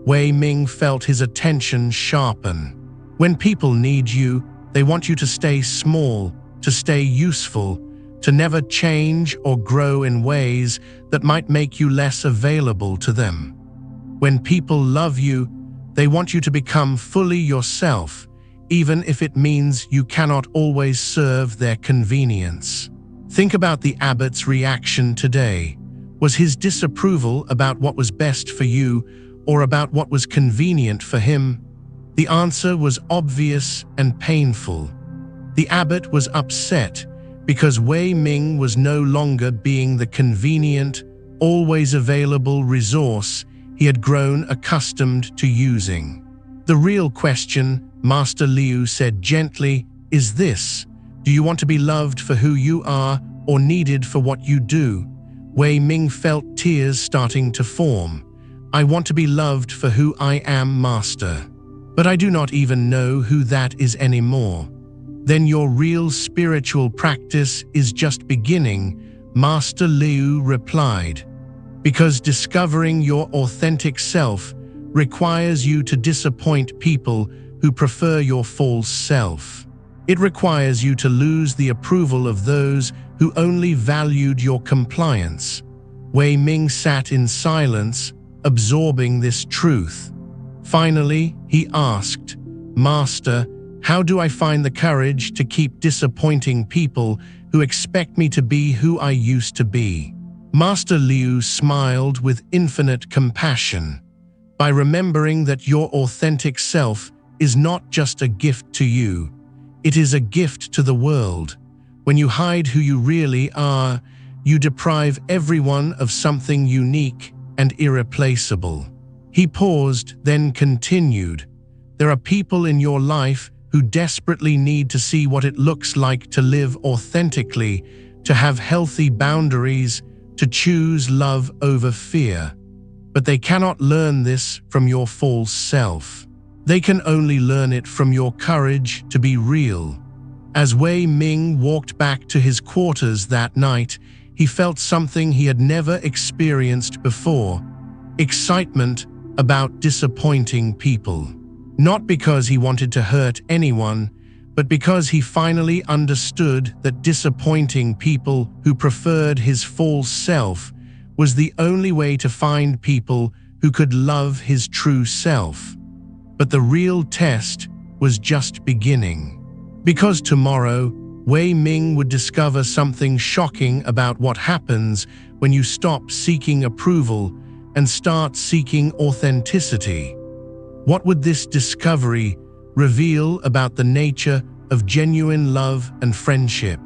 Weii Ming felt his attention sharpen. When people need you, they want you to stay small, to stay useful, to never change or grow in ways that might make you less available to them. When people love you, they want you to become fully yourself, even if it means you cannot always serve their convenience. Think about the abbot's reaction today. Was his disapproval about what was best for you or about what was convenient for him? The answer was obvious and painful. The abbot was upset because Weii Ming was no longer being the convenient, always available resource he had grown accustomed to using. "The real question," Master Leu said gently, "is this: do you want to be loved for who you are or needed for what you do?" Weii Ming felt tears starting to form. "I want to be loved for who I am, Master. But I do not even know who that is anymore." "Then your real spiritual practice is just beginning," Master Leu replied. "Because discovering your authentic self requires you to disappoint people who prefer your false self. It requires you to lose the approval of those who only valued your compliance." Weii Ming sat in silence, absorbing this truth. Finally, he asked, "Master, how do I find the courage to keep disappointing people who expect me to be who I used to be?" Master Leu smiled with infinite compassion. "By remembering that your authentic self is not just a gift to you, it is a gift to the world. When you hide who you really are, you deprive everyone of something unique and irreplaceable." He paused, then continued, "There are people in your life who desperately need to see what it looks like to live authentically, to have healthy boundaries, to choose love over fear. But they cannot learn this from your false self. They can only learn it from your courage to be real." As Weii Ming walked back to his quarters that night, he felt something he had never experienced before: excitement about disappointing people. Not because he wanted to hurt anyone, but because he finally understood that disappointing people who preferred his false self was the only way to find people who could love his true self. But the real test was just beginning. Because tomorrow, Weii Ming would discover something shocking about what happens when you stop seeking approval and start seeking authenticity. What would this discovery reveal about the nature of genuine love and friendship?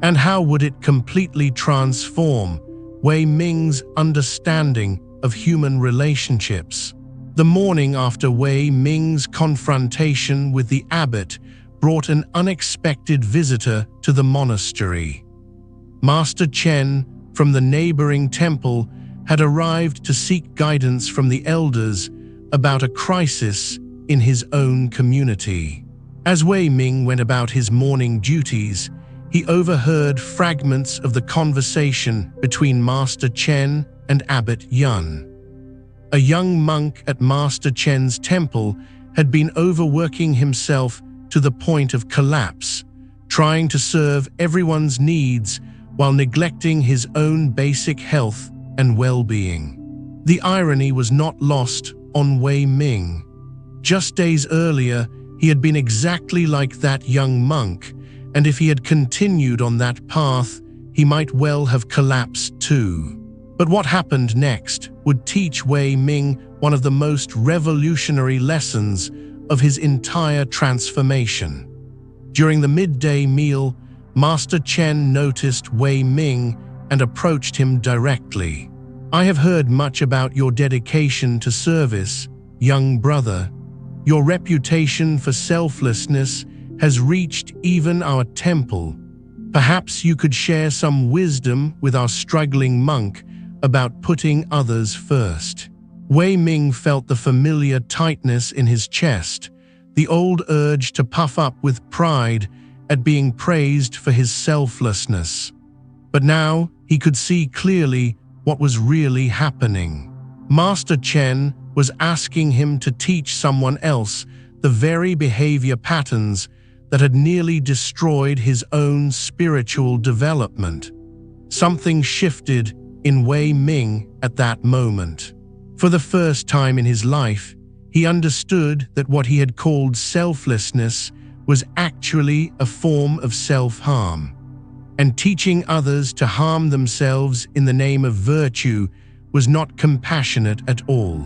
And how would it completely transform Weii Ming's understanding of human relationships? The morning after Weii Ming's confrontation with the abbot brought an unexpected visitor to the monastery. Master Chen, from the neighboring temple, had arrived to seek guidance from the elders about a crisis in his own community. As Weii Ming went about his morning duties, he overheard fragments of the conversation between Master Chen and Abbot Yun. A young monk at Master Chen's temple had been overworking himself to the point of collapse, trying to serve everyone's needs while neglecting his own basic health and well-being. The irony was not lost on Weii Ming. Just days earlier, he had been exactly like that young monk, and if he had continued on that path, he might well have collapsed too. But what happened next would teach Weii Ming one of the most revolutionary lessons of his entire transformation. During the midday meal, Master Chen noticed Weii Ming and approached him directly. "I have heard much about your dedication to service, young brother. Your reputation for selflessness has reached even our temple. Perhaps you could share some wisdom with our struggling monk about putting others first." Weii Ming felt the familiar tightness in his chest, the old urge to puff up with pride at being praised for his selflessness. But now he could see clearly what was really happening. Master Chen was asking him to teach someone else the very behavior patterns that had nearly destroyed his own spiritual development. Something shifted in Weii Ming at that moment. For the first time in his life, he understood that what he had called selflessness was actually a form of self-harm. And teaching others to harm themselves in the name of virtue was not compassionate at all.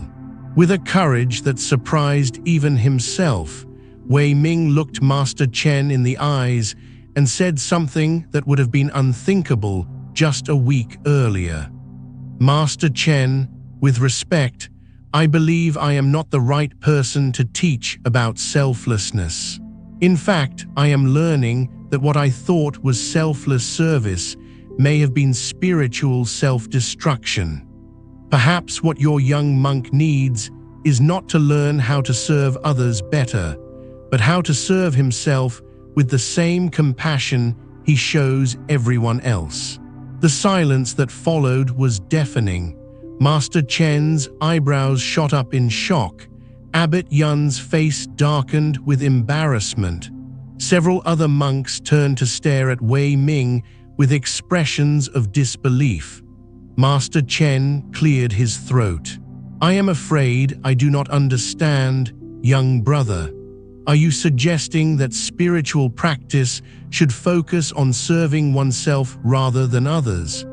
With a courage that surprised even himself, Weii Ming looked Master Chen in the eyes and said something that would have been unthinkable just a week earlier. "Master Chen, with respect, I believe I am not the right person to teach about selflessness. In fact, I am learning that what I thought was selfless service may have been spiritual self-destruction. Perhaps what your young monk needs is not to learn how to serve others better, but how to serve himself with the same compassion he shows everyone else." The silence that followed was deafening. Master Chen's eyebrows shot up in shock. Abbot Yun's face darkened with embarrassment. Several other monks turned to stare at Weii Ming with expressions of disbelief. Master Chen cleared his throat. "I am afraid I do not understand, young brother. Are you suggesting that spiritual practice should focus on serving oneself rather than others?"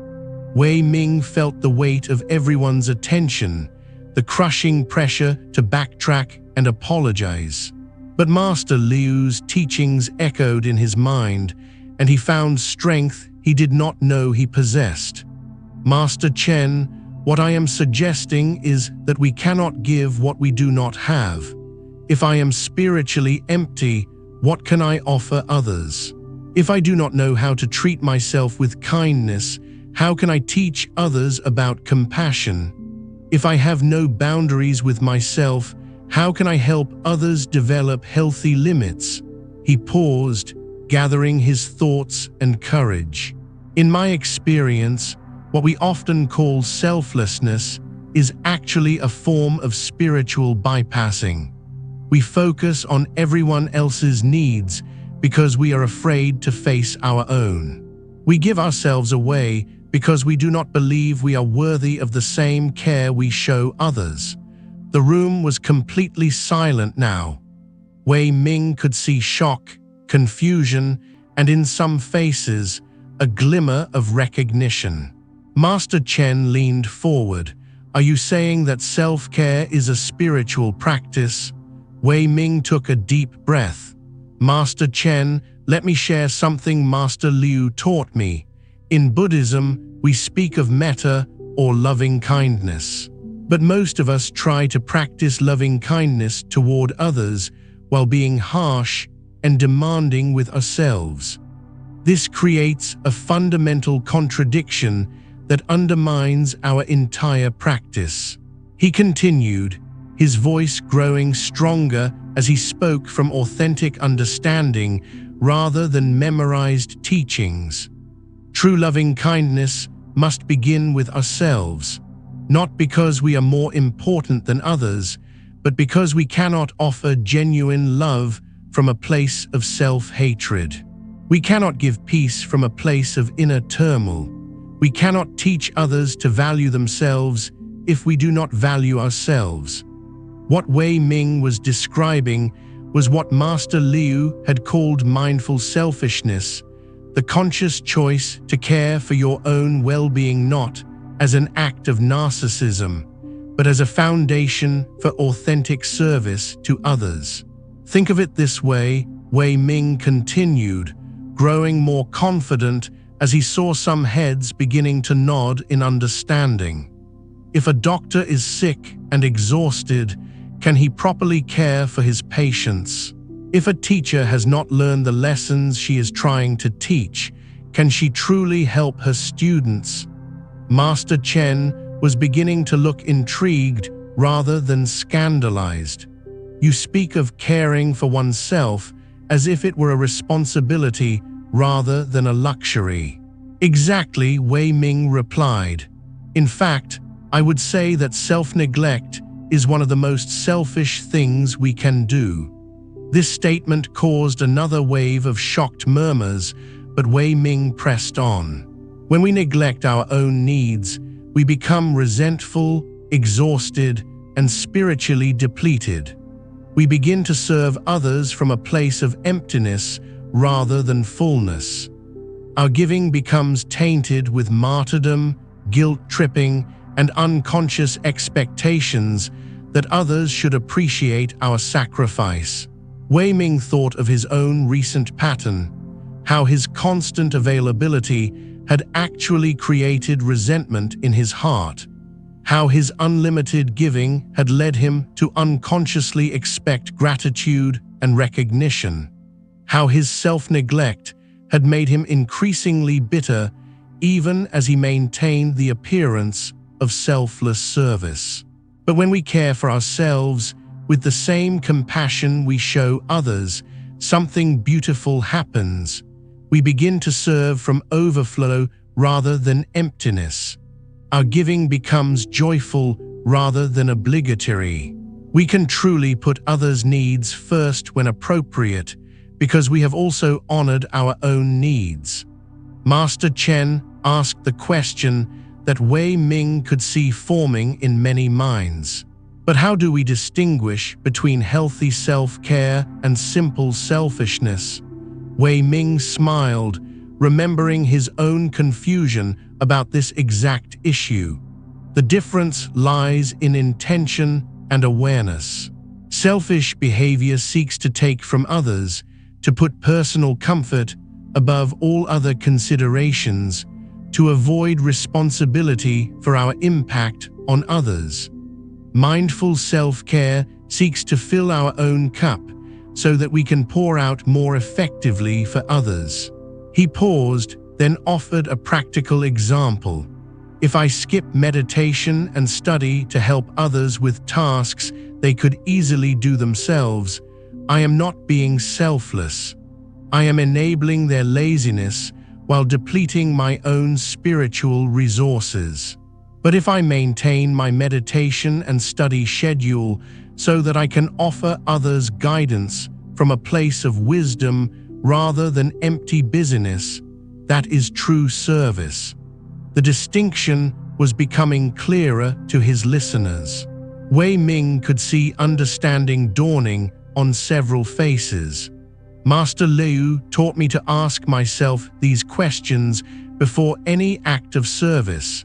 Weii Ming felt the weight of everyone's attention, the crushing pressure to backtrack and apologize. But Master Leu's teachings echoed in his mind, and he found strength he did not know he possessed. "Master Chen, what I am suggesting is that we cannot give what we do not have. If I am spiritually empty, what can I offer others? If I do not know how to treat myself with kindness, how can I teach others about compassion? If I have no boundaries with myself, how can I help others develop healthy limits?" He paused, gathering his thoughts and courage. "In my experience, what we often call selflessness is actually a form of spiritual bypassing. We focus on everyone else's needs because we are afraid to face our own. We give ourselves away because we do not believe we are worthy of the same care we show others." The room was completely silent now. Weii Ming could see shock, confusion, and in some faces, a glimmer of recognition. Master Chen leaned forward. "Are you saying that self-care is a spiritual practice?" Weii Ming took a deep breath. Master Chen, let me share something Master Leu taught me. In Buddhism, we speak of metta or loving kindness. But most of us try to practice loving kindness toward others while being harsh and demanding with ourselves. This creates a fundamental contradiction that undermines our entire practice. He continued, his voice growing stronger as he spoke from authentic understanding rather than memorized teachings. True loving kindness must begin with ourselves, not because we are more important than others, but because we cannot offer genuine love from a place of self-hatred. We cannot give peace from a place of inner turmoil. We cannot teach others to value themselves if we do not value ourselves. What Weii Ming was describing was what Master Leu had called mindful selfishness, the conscious choice to care for your own well-being not as an act of narcissism, but as a foundation for authentic service to others. Think of it this way, Weii Ming continued, growing more confident as he saw some heads beginning to nod in understanding. If a doctor is sick and exhausted, can he properly care for his patients? If a teacher has not learned the lessons she is trying to teach, can she truly help her students? Master Chen was beginning to look intrigued rather than scandalized. You speak of caring for oneself as if it were a responsibility rather than a luxury. Exactly, Weii Ming replied. In fact, I would say that self-neglect is one of the most selfish things we can do. This statement caused another wave of shocked murmurs, but Weii Ming pressed on. When we neglect our own needs, we become resentful, exhausted, and spiritually depleted. We begin to serve others from a place of emptiness rather than fullness. Our giving becomes tainted with martyrdom, guilt-tripping, and unconscious expectations that others should appreciate our sacrifice. Weii Ming thought of his own recent pattern, how his constant availability had actually created resentment in his heart, how his unlimited giving had led him to unconsciously expect gratitude and recognition, how his self-neglect had made him increasingly bitter even as he maintained the appearance of selfless service. But when we care for ourselves with the same compassion we show others, something beautiful happens. We begin to serve from overflow rather than emptiness. Our giving becomes joyful rather than obligatory. We can truly put others' needs first when appropriate, because we have also honored our own needs. Master Chen asked the question that Weii Ming could see forming in many minds. But how do we distinguish between healthy self-care and simple selfishness? Weii Ming smiled, remembering his own confusion about this exact issue. The difference lies in intention and awareness. Selfish behavior seeks to take from others, to put personal comfort above all other considerations, to avoid responsibility for our impact on others. Mindful self-care seeks to fill our own cup so that we can pour out more effectively for others. He paused, then offered a practical example. If I skip meditation and study to help others with tasks they could easily do themselves, I am not being selfless. I am enabling their laziness while depleting my own spiritual resources. But if I maintain my meditation and study schedule so that I can offer others guidance from a place of wisdom rather than empty busyness, that is true service. The distinction was becoming clearer to his listeners. Weii Ming could see understanding dawning on several faces. Master Leu taught me to ask myself these questions before any act of service.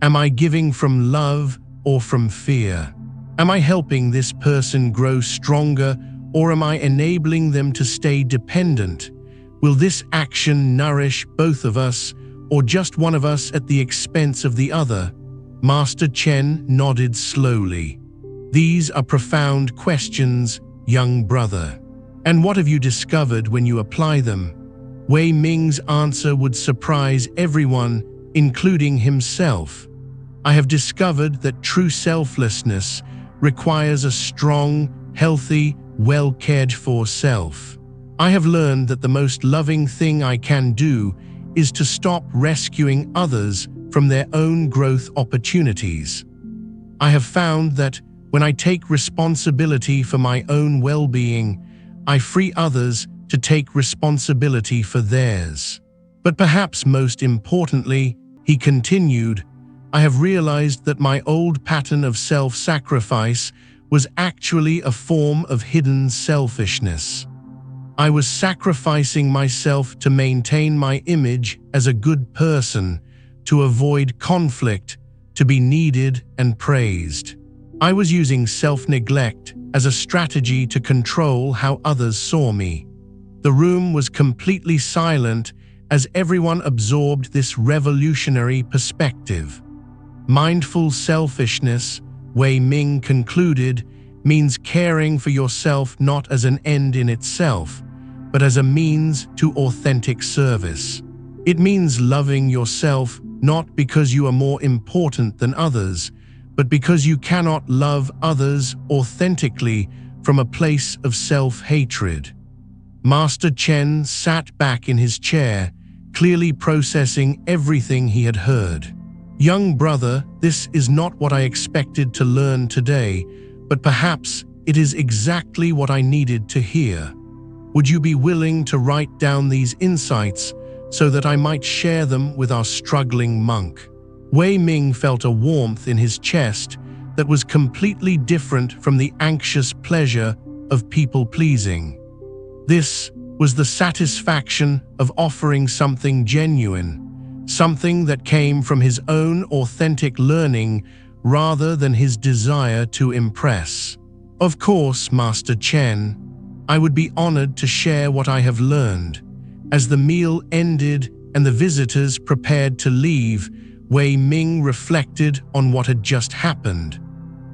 Am I giving from love or from fear? Am I helping this person grow stronger or am I enabling them to stay dependent? Will this action nourish both of us, or just one of us at the expense of the other? Master Chen nodded slowly. These are profound questions, young brother. And what have you discovered when you apply them? Weii Ming's answer would surprise everyone, including himself. I have discovered that true selflessness requires a strong, healthy, well-cared-for self. I have learned that the most loving thing I can do is to stop rescuing others from their own growth opportunities. I have found that when I take responsibility for my own well-being, I free others to take responsibility for theirs. But perhaps most importantly, he continued, I have realized that my old pattern of self-sacrifice was actually a form of hidden selfishness. I was sacrificing myself to maintain my image as a good person, to avoid conflict, to be needed and praised. I was using self-neglect as a strategy to control how others saw me. The room was completely silent as everyone absorbed this revolutionary perspective. Mindful selfishness, Weii Ming concluded, means caring for yourself not as an end in itself, but as a means to authentic service. It means loving yourself not because you are more important than others, but because you cannot love others authentically from a place of self-hatred. Master Chen sat back in his chair, clearly processing everything he had heard. Young brother, this is not what I expected to learn today, but perhaps it is exactly what I needed to hear. Would you be willing to write down these insights so that I might share them with our struggling monk? Weii Ming felt a warmth in his chest that was completely different from the anxious pleasure of people-pleasing. This was the satisfaction of offering something genuine, something that came from his own authentic learning rather than his desire to impress. Of course, Master Chen, I would be honored to share what I have learned. As the meal ended and the visitors prepared to leave, Weii Ming reflected on what had just happened.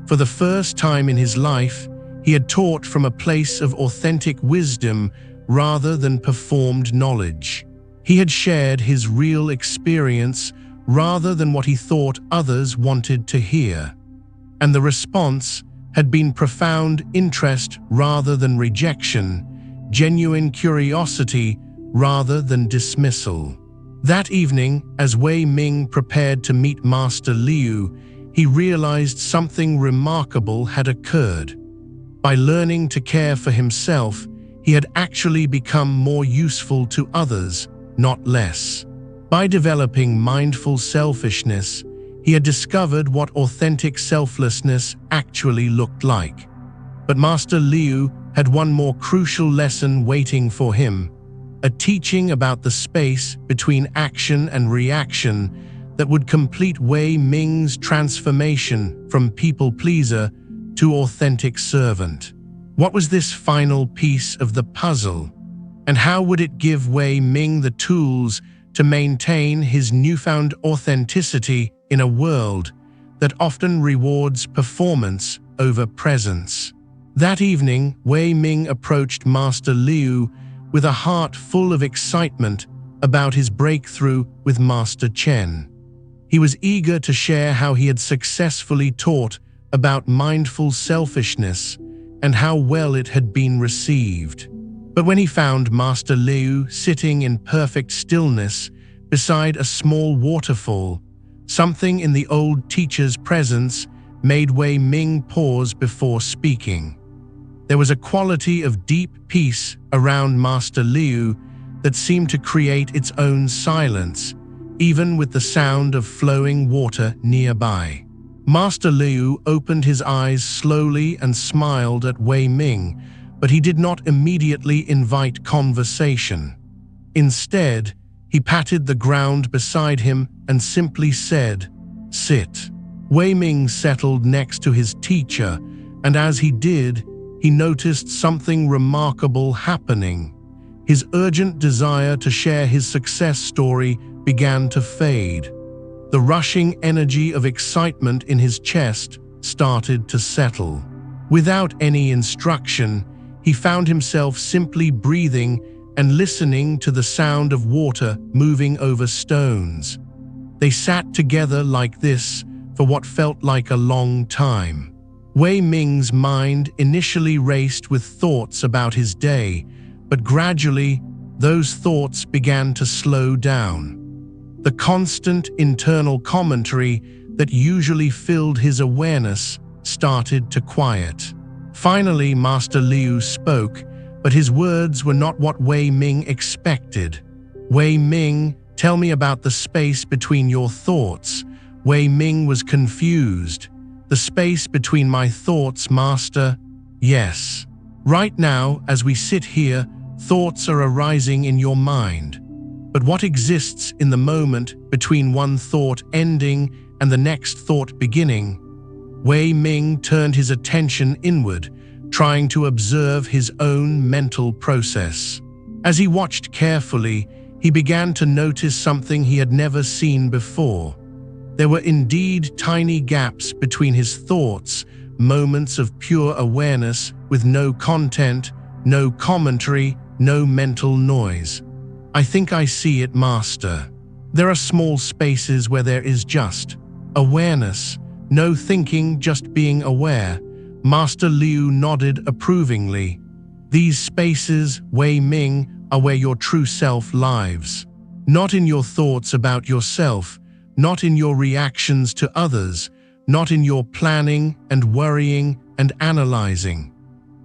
For the first time in his life, he had taught from a place of authentic wisdom rather than performed knowledge. He had shared his real experience rather than what he thought others wanted to hear. And the response had been profound interest rather than rejection, genuine curiosity rather than dismissal. That evening, as Weii Ming prepared to meet Master Leu, he realized something remarkable had occurred. By learning to care for himself, he had actually become more useful to others, not less. By developing mindful selfishness, he had discovered what authentic selflessness actually looked like. But Master Leu had one more crucial lesson waiting for him, a teaching about the space between action and reaction that would complete Weii Ming's transformation from people-pleaser to authentic servant. What was this final piece of the puzzle? And how would it give Weii Ming the tools to maintain his newfound authenticity in a world that often rewards performance over presence? That evening, Weii Ming approached Master Leu with a heart full of excitement about his breakthrough with Master Chen. He was eager to share how he had successfully taught about mindful selfishness and how well it had been received. But when he found Master Leu sitting in perfect stillness beside a small waterfall, something in the old teacher's presence made Weii Ming pause before speaking. There was a quality of deep peace around Master Leu that seemed to create its own silence, even with the sound of flowing water nearby. Master Leu opened his eyes slowly and smiled at Weii Ming, but he did not immediately invite conversation. Instead, he patted the ground beside him and simply said, "Sit." Weii Ming settled next to his teacher, and as he did, he noticed something remarkable happening. His urgent desire to share his success story began to fade. The rushing energy of excitement in his chest started to settle. Without any instruction, he found himself simply breathing and listening to the sound of water moving over stones. They sat together like this for what felt like a long time. Weii Ming's mind initially raced with thoughts about his day, but gradually, those thoughts began to slow down. The constant internal commentary that usually filled his awareness started to quiet. Finally, Master Leu spoke, but his words were not what Weii Ming expected. "Weii Ming, tell me about the space between your thoughts." Weii Ming was confused. "The space between my thoughts, Master?" "Yes. Right now, as we sit here, thoughts are arising in your mind. But what exists in the moment between one thought ending and the next thought beginning?" Weii Ming turned his attention inward, trying to observe his own mental process. As he watched carefully, he began to notice something he had never seen before. There were indeed tiny gaps between his thoughts, moments of pure awareness with no content, no commentary, no mental noise. "I think I see it, Master. There are small spaces where there is just awareness, no thinking, just being aware." Master Leu nodded approvingly. "These spaces, Weii Ming, are where your true self lives. Not in your thoughts about yourself, not in your reactions to others, not in your planning and worrying and analyzing.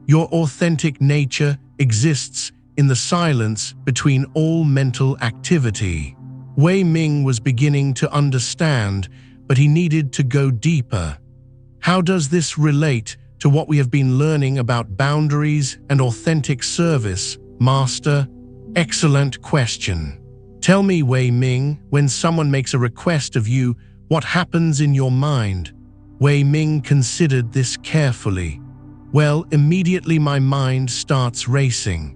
Your authentic nature exists in the silence between all mental activity." Weii Ming was beginning to understand, but he needed to go deeper. "How does this relate to what we have been learning about boundaries and authentic service, Master?" "Excellent question. Tell me, Weii Ming, when someone makes a request of you, what happens in your mind?" Weii Ming considered this carefully. "Well, immediately my mind starts racing.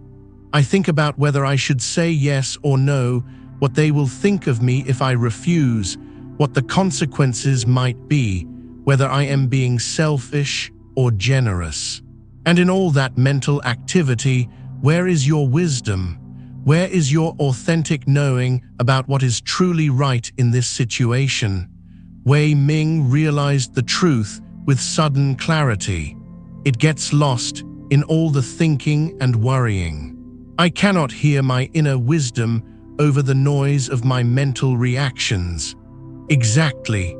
I think about whether I should say yes or no, what they will think of me if I refuse, what the consequences might be, whether I am being selfish or generous. And in all that mental activity, where is your wisdom? Where is your authentic knowing about what is truly right in this situation?" Weii Ming realized the truth with sudden clarity. "It gets lost in all the thinking and worrying. I cannot hear my inner wisdom over the noise of my mental reactions." Exactly.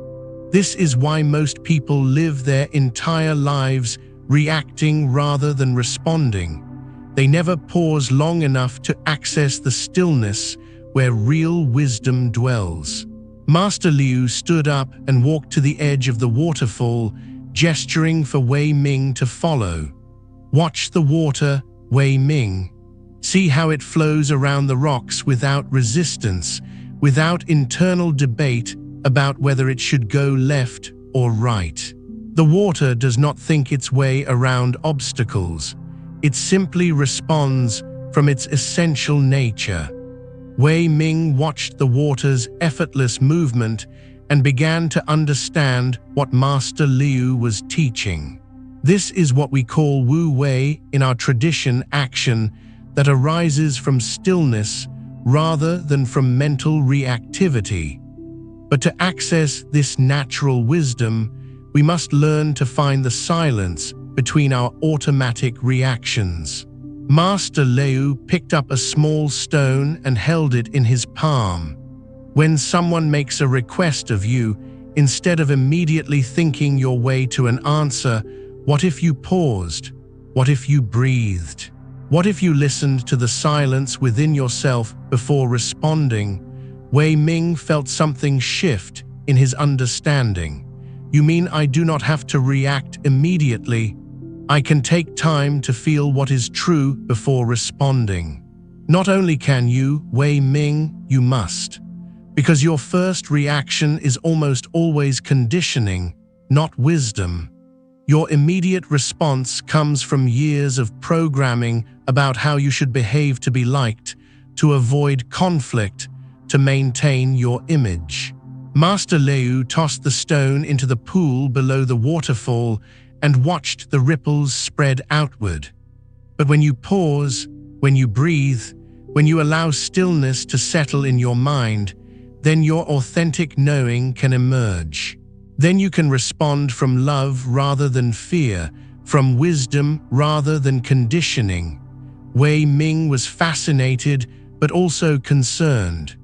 This is why most people live their entire lives reacting rather than responding. They never pause long enough to access the stillness where real wisdom dwells. Master Leu stood up and walked to the edge of the waterfall, gesturing for Weii Ming to follow. "Watch the water, Weii Ming. See how it flows around the rocks without resistance, without internal debate about whether it should go left or right. The water does not think its way around obstacles. It simply responds from its essential nature." Weii Ming watched the water's effortless movement and began to understand what Master Leu was teaching. This is what we call Wu Wei in our tradition, action that arises from stillness rather than from mental reactivity. But to access this natural wisdom, we must learn to find the silence between our automatic reactions. Master Leu picked up a small stone and held it in his palm. When someone makes a request of you, instead of immediately thinking your way to an answer, what if you paused? What if you breathed? What if you listened to the silence within yourself before responding? Weii Ming felt something shift in his understanding. "You mean I do not have to react immediately? I can take time to feel what is true before responding." "Not only can you, Weii Ming, you must. Because your first reaction is almost always conditioning, not wisdom. Your immediate response comes from years of programming about how you should behave to be liked, to avoid conflict, to maintain your image. Master Leu tossed the stone into the pool below the waterfall and watched the ripples spread outward. But when you pause, when you breathe, when you allow stillness to settle in your mind, then your authentic knowing can emerge. Then you can respond from love rather than fear, from wisdom rather than conditioning. Weii Ming was fascinated but also concerned.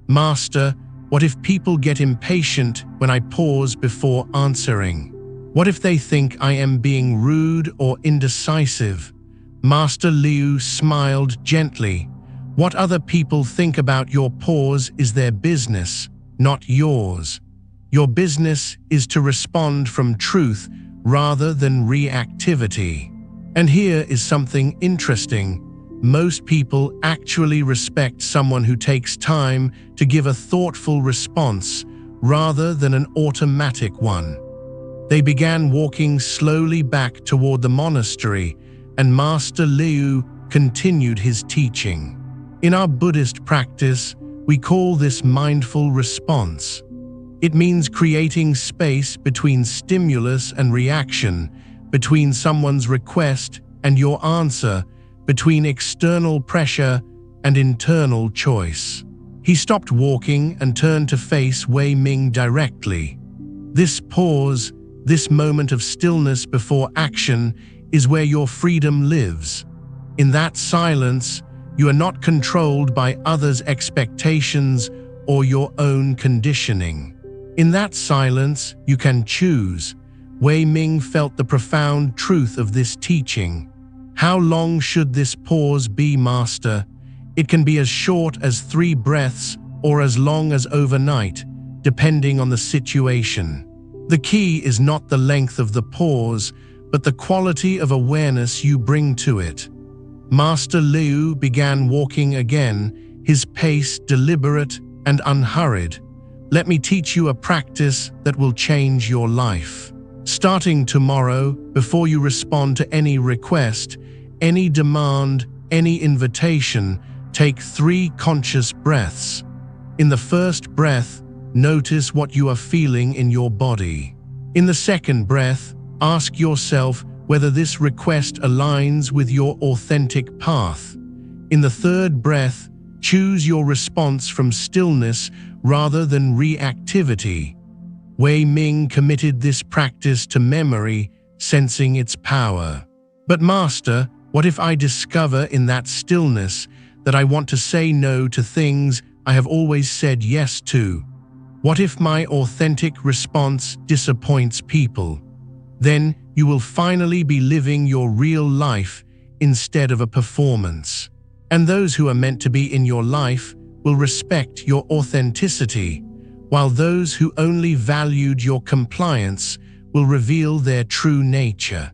Master, what if people get impatient when I pause before answering? What if they think I am being rude or indecisive? Master Leu smiled gently. What other people think about your pause is their business, not yours. Your business is to respond from truth rather than reactivity. And here is something interesting. Most people actually respect someone who takes time to give a thoughtful response rather than an automatic one. They began walking slowly back toward the monastery, and Master Leu continued his teaching. In our Buddhist practice, we call this mindful response. It means creating space between stimulus and reaction, between someone's request and your answer, between external pressure and internal choice. He stopped walking and turned to face Weii Ming directly. This pause, this moment of stillness before action, is where your freedom lives. In that silence, you are not controlled by others' expectations or your own conditioning. In that silence, you can choose. Weii Ming felt the profound truth of this teaching. How long should this pause be, Master? It can be as short as 3 breaths or as long as overnight, depending on the situation. The key is not the length of the pause, but the quality of awareness you bring to it. Master Leu began walking again, his pace deliberate and unhurried. Let me teach you a practice that will change your life. Starting tomorrow, before you respond to any request, any demand, any invitation, take 3 conscious breaths. In the first breath, notice what you are feeling in your body. In the second breath, ask yourself whether this request aligns with your authentic path. In the third breath, choose your response from stillness rather than reactivity. Weii Ming committed this practice to memory, sensing its power. But Master, what if I discover in that stillness that I want to say no to things I have always said yes to? What if my authentic response disappoints people? Then you will finally be living your real life instead of a performance. And those who are meant to be in your life will respect your authenticity, while those who only valued your compliance will reveal their true nature.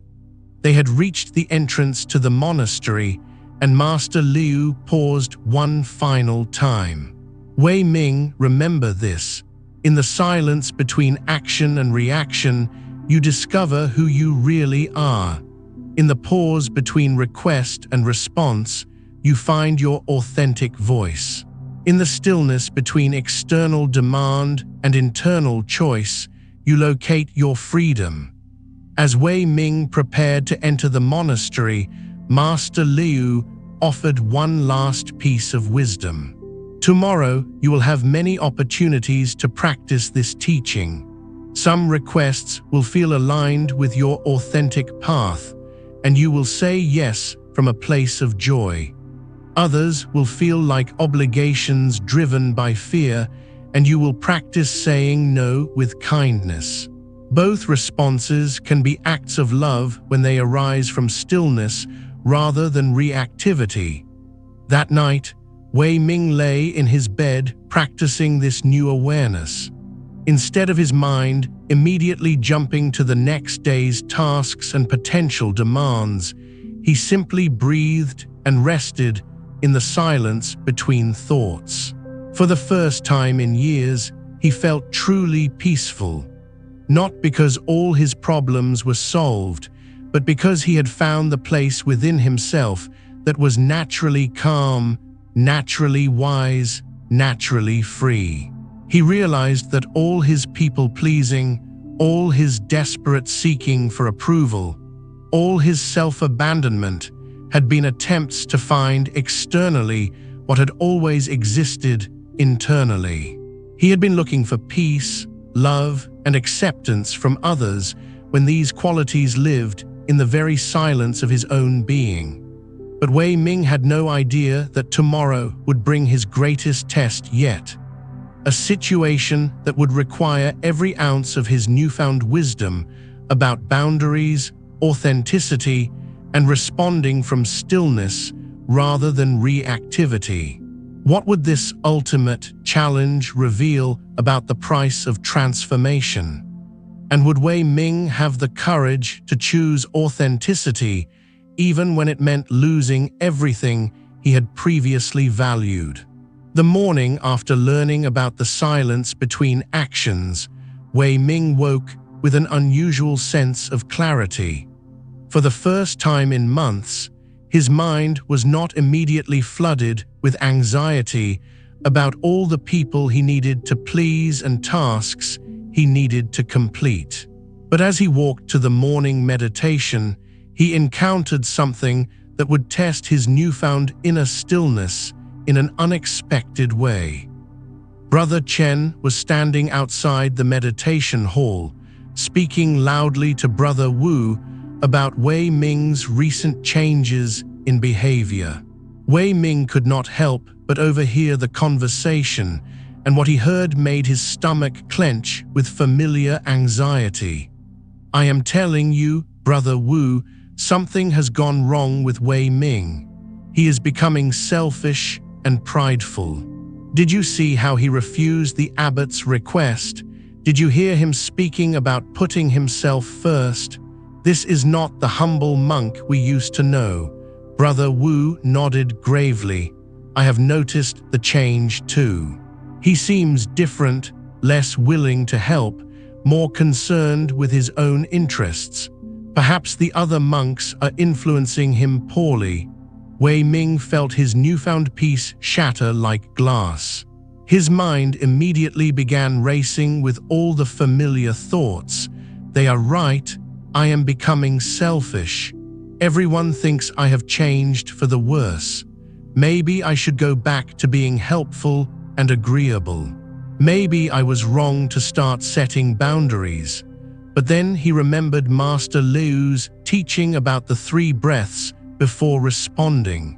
They had reached the entrance to the monastery, and Master Leu paused one final time. Weii Ming, remember this. In the silence between action and reaction, you discover who you really are. In the pause between request and response, you find your authentic voice. In the stillness between external demand and internal choice, you locate your freedom. As Weii Ming prepared to enter the monastery, Master Leu offered one last piece of wisdom. Tomorrow, you will have many opportunities to practice this teaching. Some requests will feel aligned with your authentic path, and you will say yes from a place of joy. Others will feel like obligations driven by fear, and you will practice saying no with kindness. Both responses can be acts of love when they arise from stillness rather than reactivity. That night, Weii Ming lay in his bed practicing this new awareness. Instead of his mind immediately jumping to the next day's tasks and potential demands, he simply breathed and rested in the silence between thoughts. For the first time in years, he felt truly peaceful. not because all his problems were solved, but because he had found the place within himself that was naturally calm, naturally wise, naturally free. He realized that all his people-pleasing, all his desperate seeking for approval, all his self-abandonment had been attempts to find externally what had always existed internally. He had been looking for peace, love, and acceptance from others when these qualities lived in the very silence of his own being. But Weii Ming had no idea that tomorrow would bring his greatest test yet. A situation that would require every ounce of his newfound wisdom about boundaries, authenticity, and responding from stillness rather than reactivity. What would this ultimate challenge reveal about the price of transformation? And would Weii Ming have the courage to choose authenticity even when it meant losing everything he had previously valued? The morning after learning about the silence between actions, Weii Ming woke with an unusual sense of clarity. For the first time in months, his mind was not immediately flooded with anxiety about all the people he needed to please and tasks he needed to complete. But as he walked to the morning meditation, he encountered something that would test his newfound inner stillness in an unexpected way. Brother Chen was standing outside the meditation hall, speaking loudly to Brother Wu about Weii Ming's recent changes in behavior. Weii Ming could not help but overhear the conversation, and what he heard made his stomach clench with familiar anxiety. "I am telling you, Brother Wu, something has gone wrong with Weii Ming. He is becoming selfish and prideful. Did you see how he refused the abbot's request? Did you hear him speaking about putting himself first? This is not the humble monk we used to know." Brother Wu nodded gravely. "I have noticed the change too. He seems different, less willing to help, more concerned with his own interests. Perhaps the other monks are influencing him poorly." Weii Ming felt his newfound peace shatter like glass. His mind immediately began racing with all the familiar thoughts. "They are right. I am becoming selfish. Everyone thinks I have changed for the worse. Maybe I should go back to being helpful and agreeable. Maybe I was wrong to start setting boundaries." But then he remembered Master Leu's teaching about the 3 breaths before responding.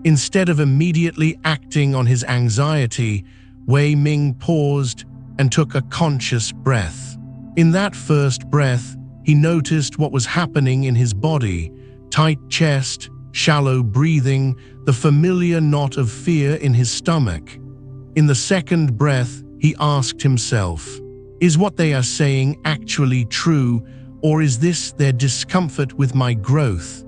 Instead of immediately acting on his anxiety, Weii Ming paused and took a conscious breath. In that first breath, he noticed what was happening in his body: tight chest, shallow breathing, the familiar knot of fear in his stomach. In the second breath, he asked himself, "Is what they are saying actually true, or is this their discomfort with my growth?"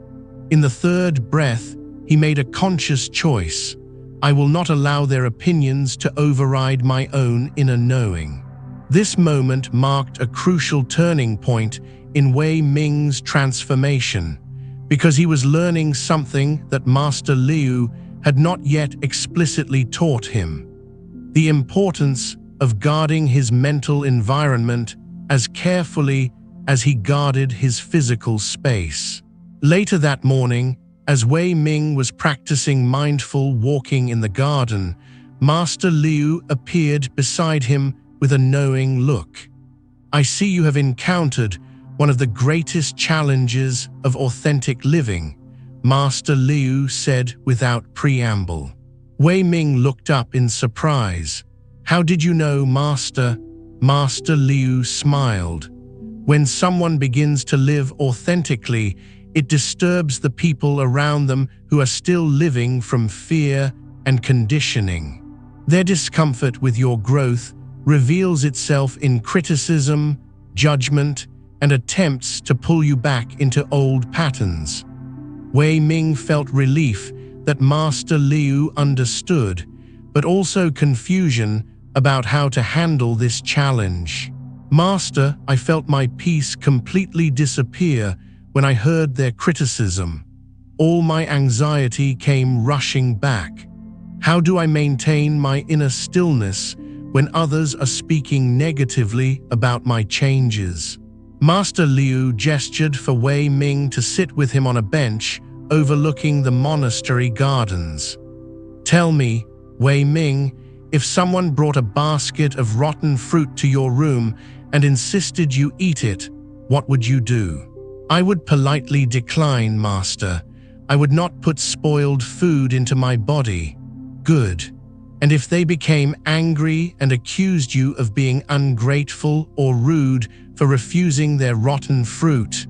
In the third breath, he made a conscious choice: "I will not allow their opinions to override my own inner knowing." This moment marked a crucial turning point in Weii Ming's transformation, because he was learning something that Master Leu had not yet explicitly taught him: the importance of guarding his mental environment as carefully as he guarded his physical space. Later that morning, as Weii Ming was practicing mindful walking in the garden, Master Leu appeared beside him with a knowing look. "I see you have encountered one of the greatest challenges of authentic living," Master Leu said without preamble. Weii Ming looked up in surprise. "How did you know, Master?" Master Leu smiled. "When someone begins to live authentically, it disturbs the people around them who are still living from fear and conditioning. Their discomfort with your growth reveals itself in criticism, judgment, and attempts to pull you back into old patterns." Weii Ming felt relief that Master Leu understood, but also confusion about how to handle this challenge. Master, I felt my peace completely disappear when I heard their criticism. All my anxiety came rushing back. How do I maintain my inner stillness when others are speaking negatively about my changes? Master Leu gestured for Weii Ming to sit with him on a bench overlooking the monastery gardens. Tell me, Weii Ming, if someone brought a basket of rotten fruit to your room and insisted you eat it, what would you do? I would politely decline, Master. I would not put spoiled food into my body. Good. And if they became angry and accused you of being ungrateful or rude for refusing their rotten fruit,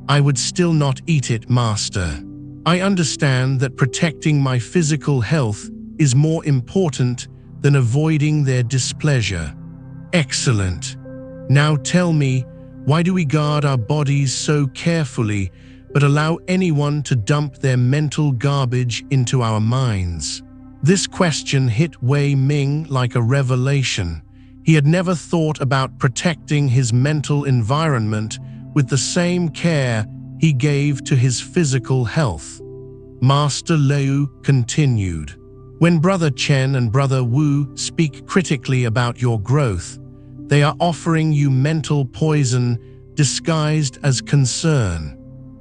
I would still not eat it, Master. I understand that protecting my physical health is more important than avoiding their displeasure. Excellent. Now tell me, why do we guard our bodies so carefully but allow anyone to dump their mental garbage into our minds? This question hit Weii Ming like a revelation. He had never thought about protecting his mental environment with the same care he gave to his physical health. Master Leu continued, "When Brother Chen and Brother Wu speak critically about your growth, they are offering you mental poison disguised as concern.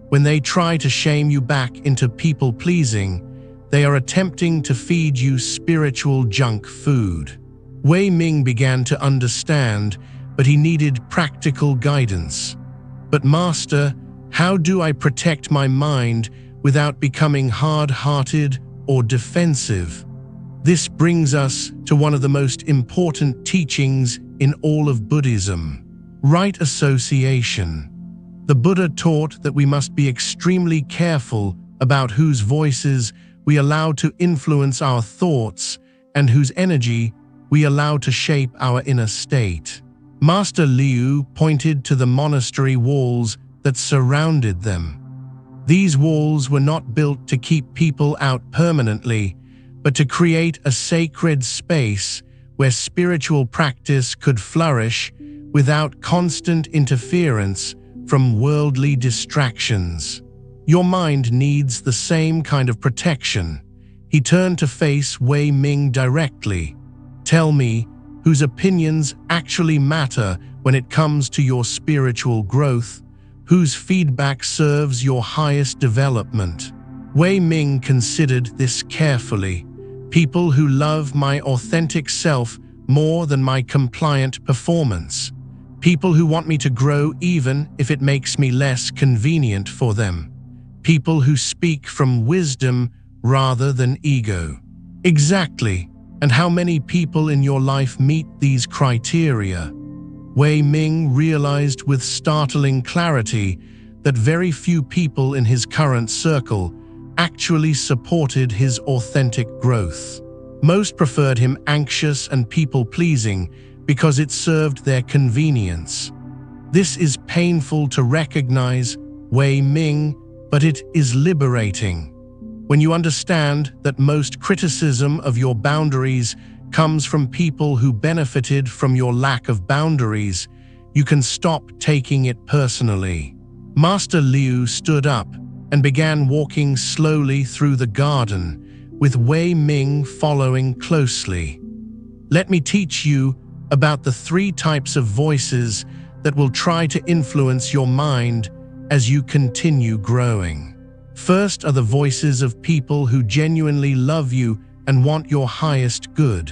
When they try to shame you back into people-pleasing, they are attempting to feed you spiritual junk food." Weii Ming began to understand, but he needed practical guidance. "But Master, how do I protect my mind without becoming hard-hearted or defensive?" This brings us to one of the most important teachings in all of Buddhism: right association. The Buddha taught that we must be extremely careful about whose voices we allow to influence our thoughts and whose energy we allow to shape our inner state. Master Leu pointed to the monastery walls that surrounded them. These walls were not built to keep people out permanently, but to create a sacred space where spiritual practice could flourish without constant interference from worldly distractions. Your mind needs the same kind of protection. He turned to face Weii Ming directly. Tell me, whose opinions actually matter when it comes to your spiritual growth? Whose feedback serves your highest development? Weii Ming considered this carefully. People who love my authentic self more than my compliant performance. People who want me to grow even if it makes me less convenient for them. People who speak from wisdom rather than ego. Exactly. And how many people in your life meet these criteria? Weii Ming realized with startling clarity that very few people in his current circle actually supported his authentic growth. Most preferred him anxious and people-pleasing because it served their convenience. This is painful to recognize, Weii Ming, but it is liberating. When you understand that most criticism of your boundaries comes from people who benefited from your lack of boundaries, you can stop taking it personally. Master Leu stood up and began walking slowly through the garden, with Weii Ming following closely. Let me teach you about the 3 types of voices that will try to influence your mind as you continue growing. First are the voices of people who genuinely love you and want your highest good.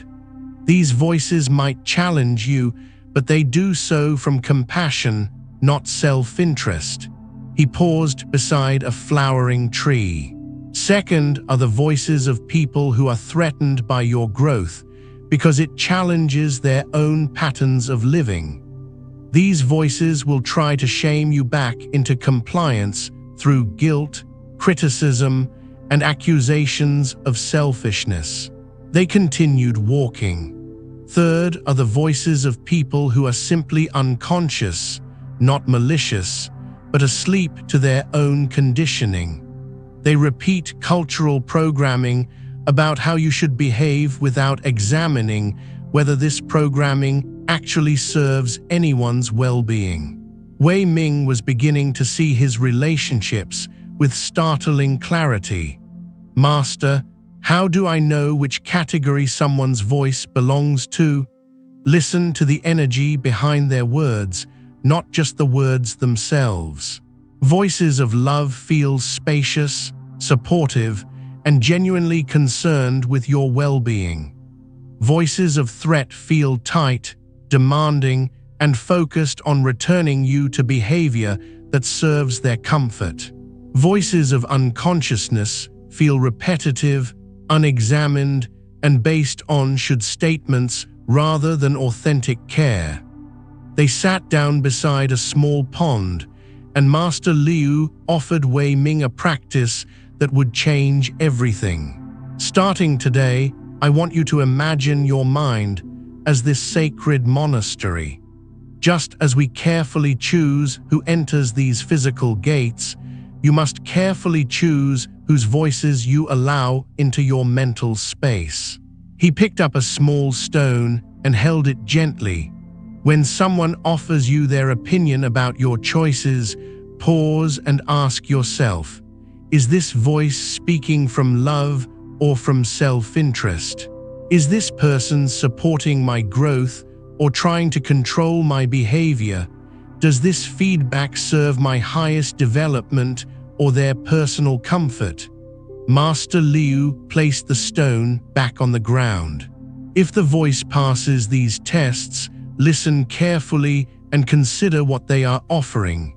These voices might challenge you, but they do so from compassion, not self-interest. He paused beside a flowering tree. Second are the voices of people who are threatened by your growth because it challenges their own patterns of living. These voices will try to shame you back into compliance through guilt, criticism, and accusations of selfishness. They continued walking. Third are the voices of people who are simply unconscious, not malicious, but asleep to their own conditioning. They repeat cultural programming about how you should behave without examining whether this programming actually serves anyone's well-being. Weii Ming was beginning to see his relationships with startling clarity. Master, how do I know which category someone's voice belongs to? Listen to the energy behind their words, not just the words themselves. Voices of love feel spacious, supportive, and genuinely concerned with your well-being. Voices of threat feel tight, demanding, and focused on returning you to behavior that serves their comfort. Voices of unconsciousness feel repetitive, unexamined, and based on should statements rather than authentic care. They sat down beside a small pond, and Master Leu offered Weii Ming a practice that would change everything. Starting today, I want you to imagine your mind as this sacred monastery. Just as we carefully choose who enters these physical gates, you must carefully choose whose voices you allow into your mental space. He picked up a small stone and held it gently. When someone offers you their opinion about your choices, pause and ask yourself, is this voice speaking from love or from self-interest? Is this person supporting my growth or trying to control my behavior? Does this feedback serve my highest development or their personal comfort? Master Leu placed the stone back on the ground. If the voice passes these tests, listen carefully and consider what they are offering.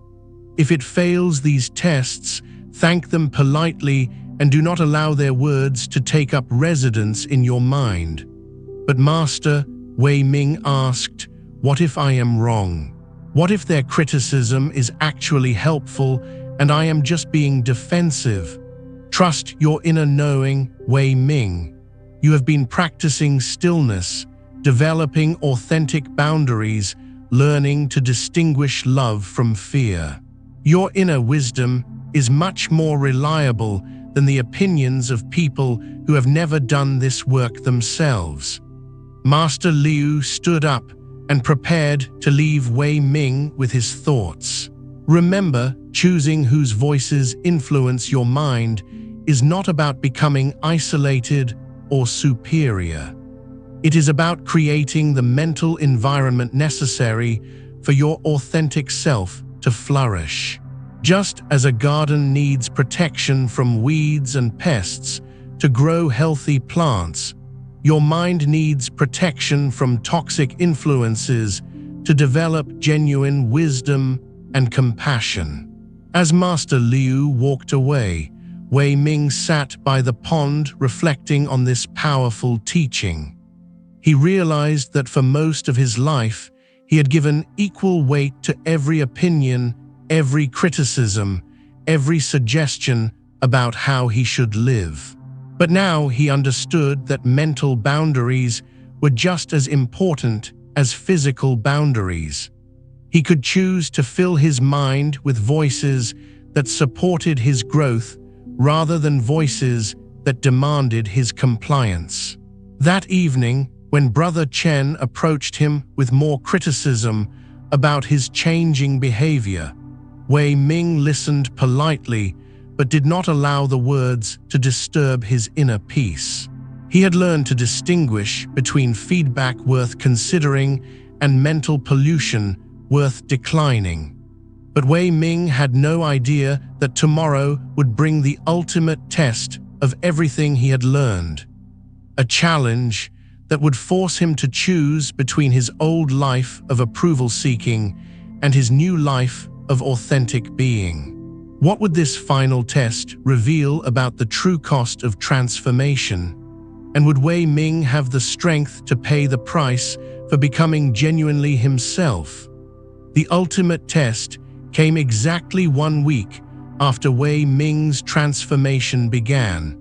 If it fails these tests, thank them politely and do not allow their words to take up residence in your mind. But Master, Weii Ming asked, what if I am wrong? What if their criticism is actually helpful and I am just being defensive? Trust your inner knowing, Weii Ming. You have been practicing stillness, developing authentic boundaries, learning to distinguish love from fear. Your inner wisdom is much more reliable than the opinions of people who have never done this work themselves. Master Leu stood up and prepared to leave Weii Ming with his thoughts. Remember, choosing whose voices influence your mind is not about becoming isolated or superior. It is about creating the mental environment necessary for your authentic self to flourish. Just as a garden needs protection from weeds and pests to grow healthy plants, your mind needs protection from toxic influences to develop genuine wisdom and compassion. As Master Leu walked away, Weii Ming sat by the pond reflecting on this powerful teaching. He realized that for most of his life, he had given equal weight to every opinion, every criticism, every suggestion about how he should live. But now he understood that mental boundaries were just as important as physical boundaries. He could choose to fill his mind with voices that supported his growth rather than voices that demanded his compliance. That evening, when Brother Chen approached him with more criticism about his changing behavior, Weii Ming listened politely but did not allow the words to disturb his inner peace. He had learned to distinguish between feedback worth considering and mental pollution worth declining. But Weii Ming had no idea that tomorrow would bring the ultimate test of everything he had learned. A challenge that would force him to choose between his old life of approval-seeking and his new life of authentic being. What would this final test reveal about the true cost of transformation? And would Weii Ming have the strength to pay the price for becoming genuinely himself? The ultimate test came exactly 1 week after Weii Ming's transformation began,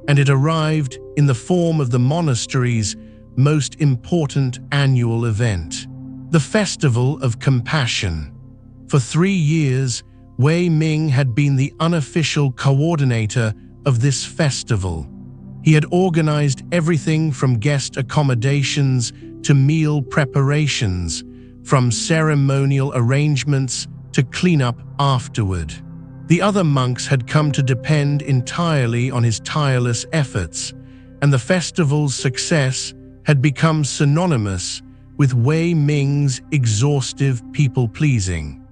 and it arrived in the form of the monastery's most important annual event, the Festival of Compassion. For 3 years, Weii Ming had been the unofficial coordinator of this festival. He had organized everything from guest accommodations to meal preparations, from ceremonial arrangements to cleanup afterward. The other monks had come to depend entirely on his tireless efforts, and the festival's success had become synonymous with Weii Ming's exhaustive people-pleasing.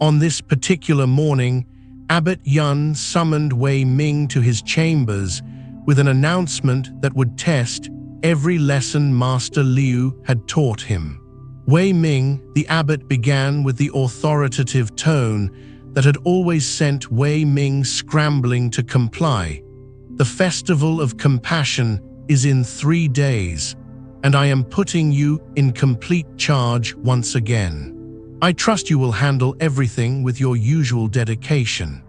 On this particular morning, Abbot Yun summoned Weii Ming to his chambers with an announcement that would test every lesson Master Leu had taught him. Weii Ming, the abbot, began with the authoritative tone that had always sent Weii Ming scrambling to comply. "The festival of compassion is in 3 days, and I am putting you in complete charge once again. I trust you will handle everything with your usual dedication."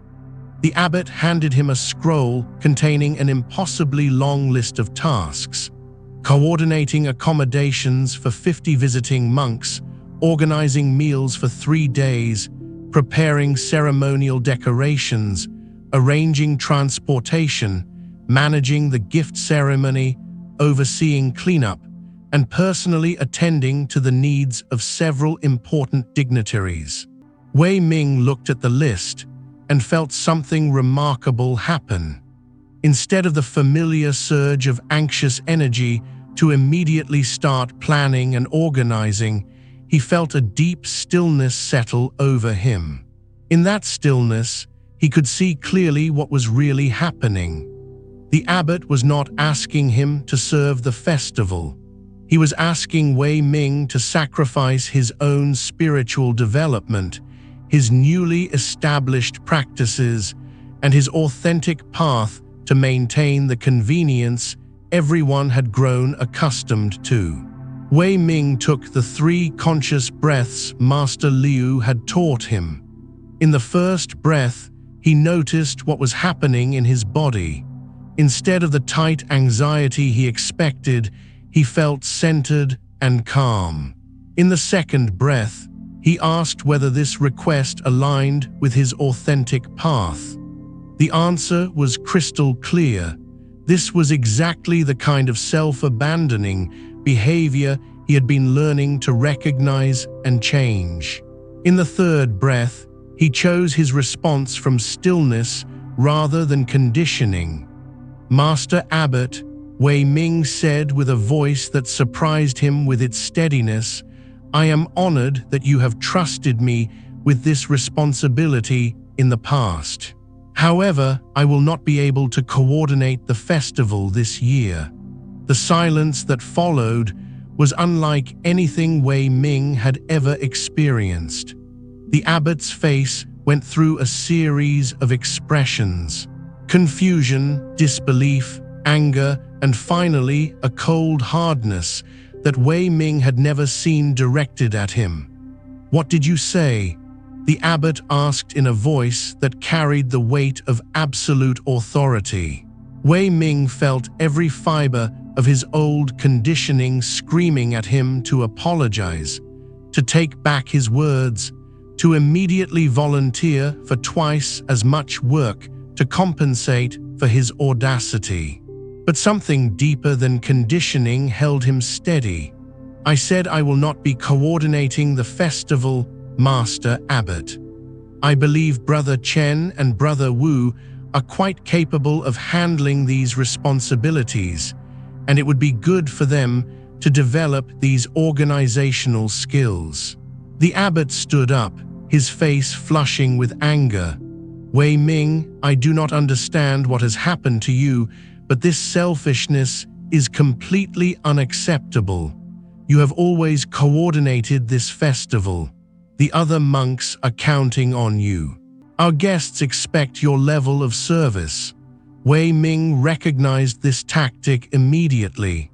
The abbot handed him a scroll containing an impossibly long list of tasks: coordinating accommodations for 50 visiting monks, organizing meals for 3 days, preparing ceremonial decorations, arranging transportation, managing the gift ceremony, overseeing cleanup, and personally attending to the needs of several important dignitaries. Weii Ming looked at the list and felt something remarkable happen. Instead of the familiar surge of anxious energy to immediately start planning and organizing, he felt a deep stillness settle over him. In that stillness, he could see clearly what was really happening. The abbot was not asking him to serve the festival. He was asking Weii Ming to sacrifice his own spiritual development, his newly established practices, and his authentic path to maintain the convenience everyone had grown accustomed to. Weii Ming took the 3 conscious breaths Master Leu had taught him. In the first breath, he noticed what was happening in his body. Instead of the tight anxiety he expected, he felt centered and calm. In the second breath, he asked whether this request aligned with his authentic path. The answer was crystal clear. This was exactly the kind of self-abandoning behavior he had been learning to recognize and change. In the third breath, he chose his response from stillness rather than conditioning. "Master Abbot," Weii Ming said with a voice that surprised him with its steadiness, "I am honored that you have trusted me with this responsibility in the past. However, I will not be able to coordinate the festival this year." The silence that followed was unlike anything Weii Ming had ever experienced. The abbot's face went through a series of expressions: confusion, disbelief, anger, and finally a cold hardness that Weii Ming had never seen directed at him. "What did you say?" the abbot asked in a voice that carried the weight of absolute authority. Weii Ming felt every fiber of his old conditioning screaming at him to apologize, to take back his words, to immediately volunteer for twice as much work to compensate for his audacity. But something deeper than conditioning held him steady. "I said I will not be coordinating the festival, Master Abbot. I believe Brother Chen and Brother Wu are quite capable of handling these responsibilities, and it would be good for them to develop these organizational skills." The abbot stood up, his face flushing with anger. "Weii Ming, I do not understand what has happened to you, but this selfishness is completely unacceptable. You have always coordinated this festival. The other monks are counting on you. Our guests expect your level of service." Weii Ming recognized this tactic immediately.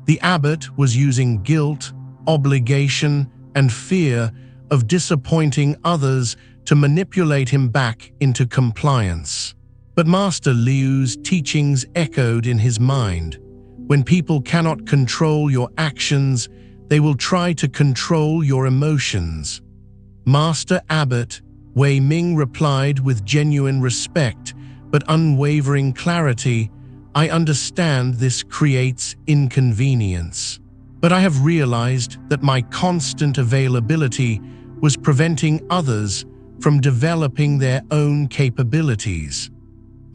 The abbot was using guilt, obligation, and fear of disappointing others to manipulate him back into compliance. But Master Leu's teachings echoed in his mind. When people cannot control your actions, they will try to control your emotions. "Master Abbot," Weii Ming replied with genuine respect but unwavering clarity, "I understand this creates inconvenience. But I have realized that my constant availability was preventing others from developing their own capabilities.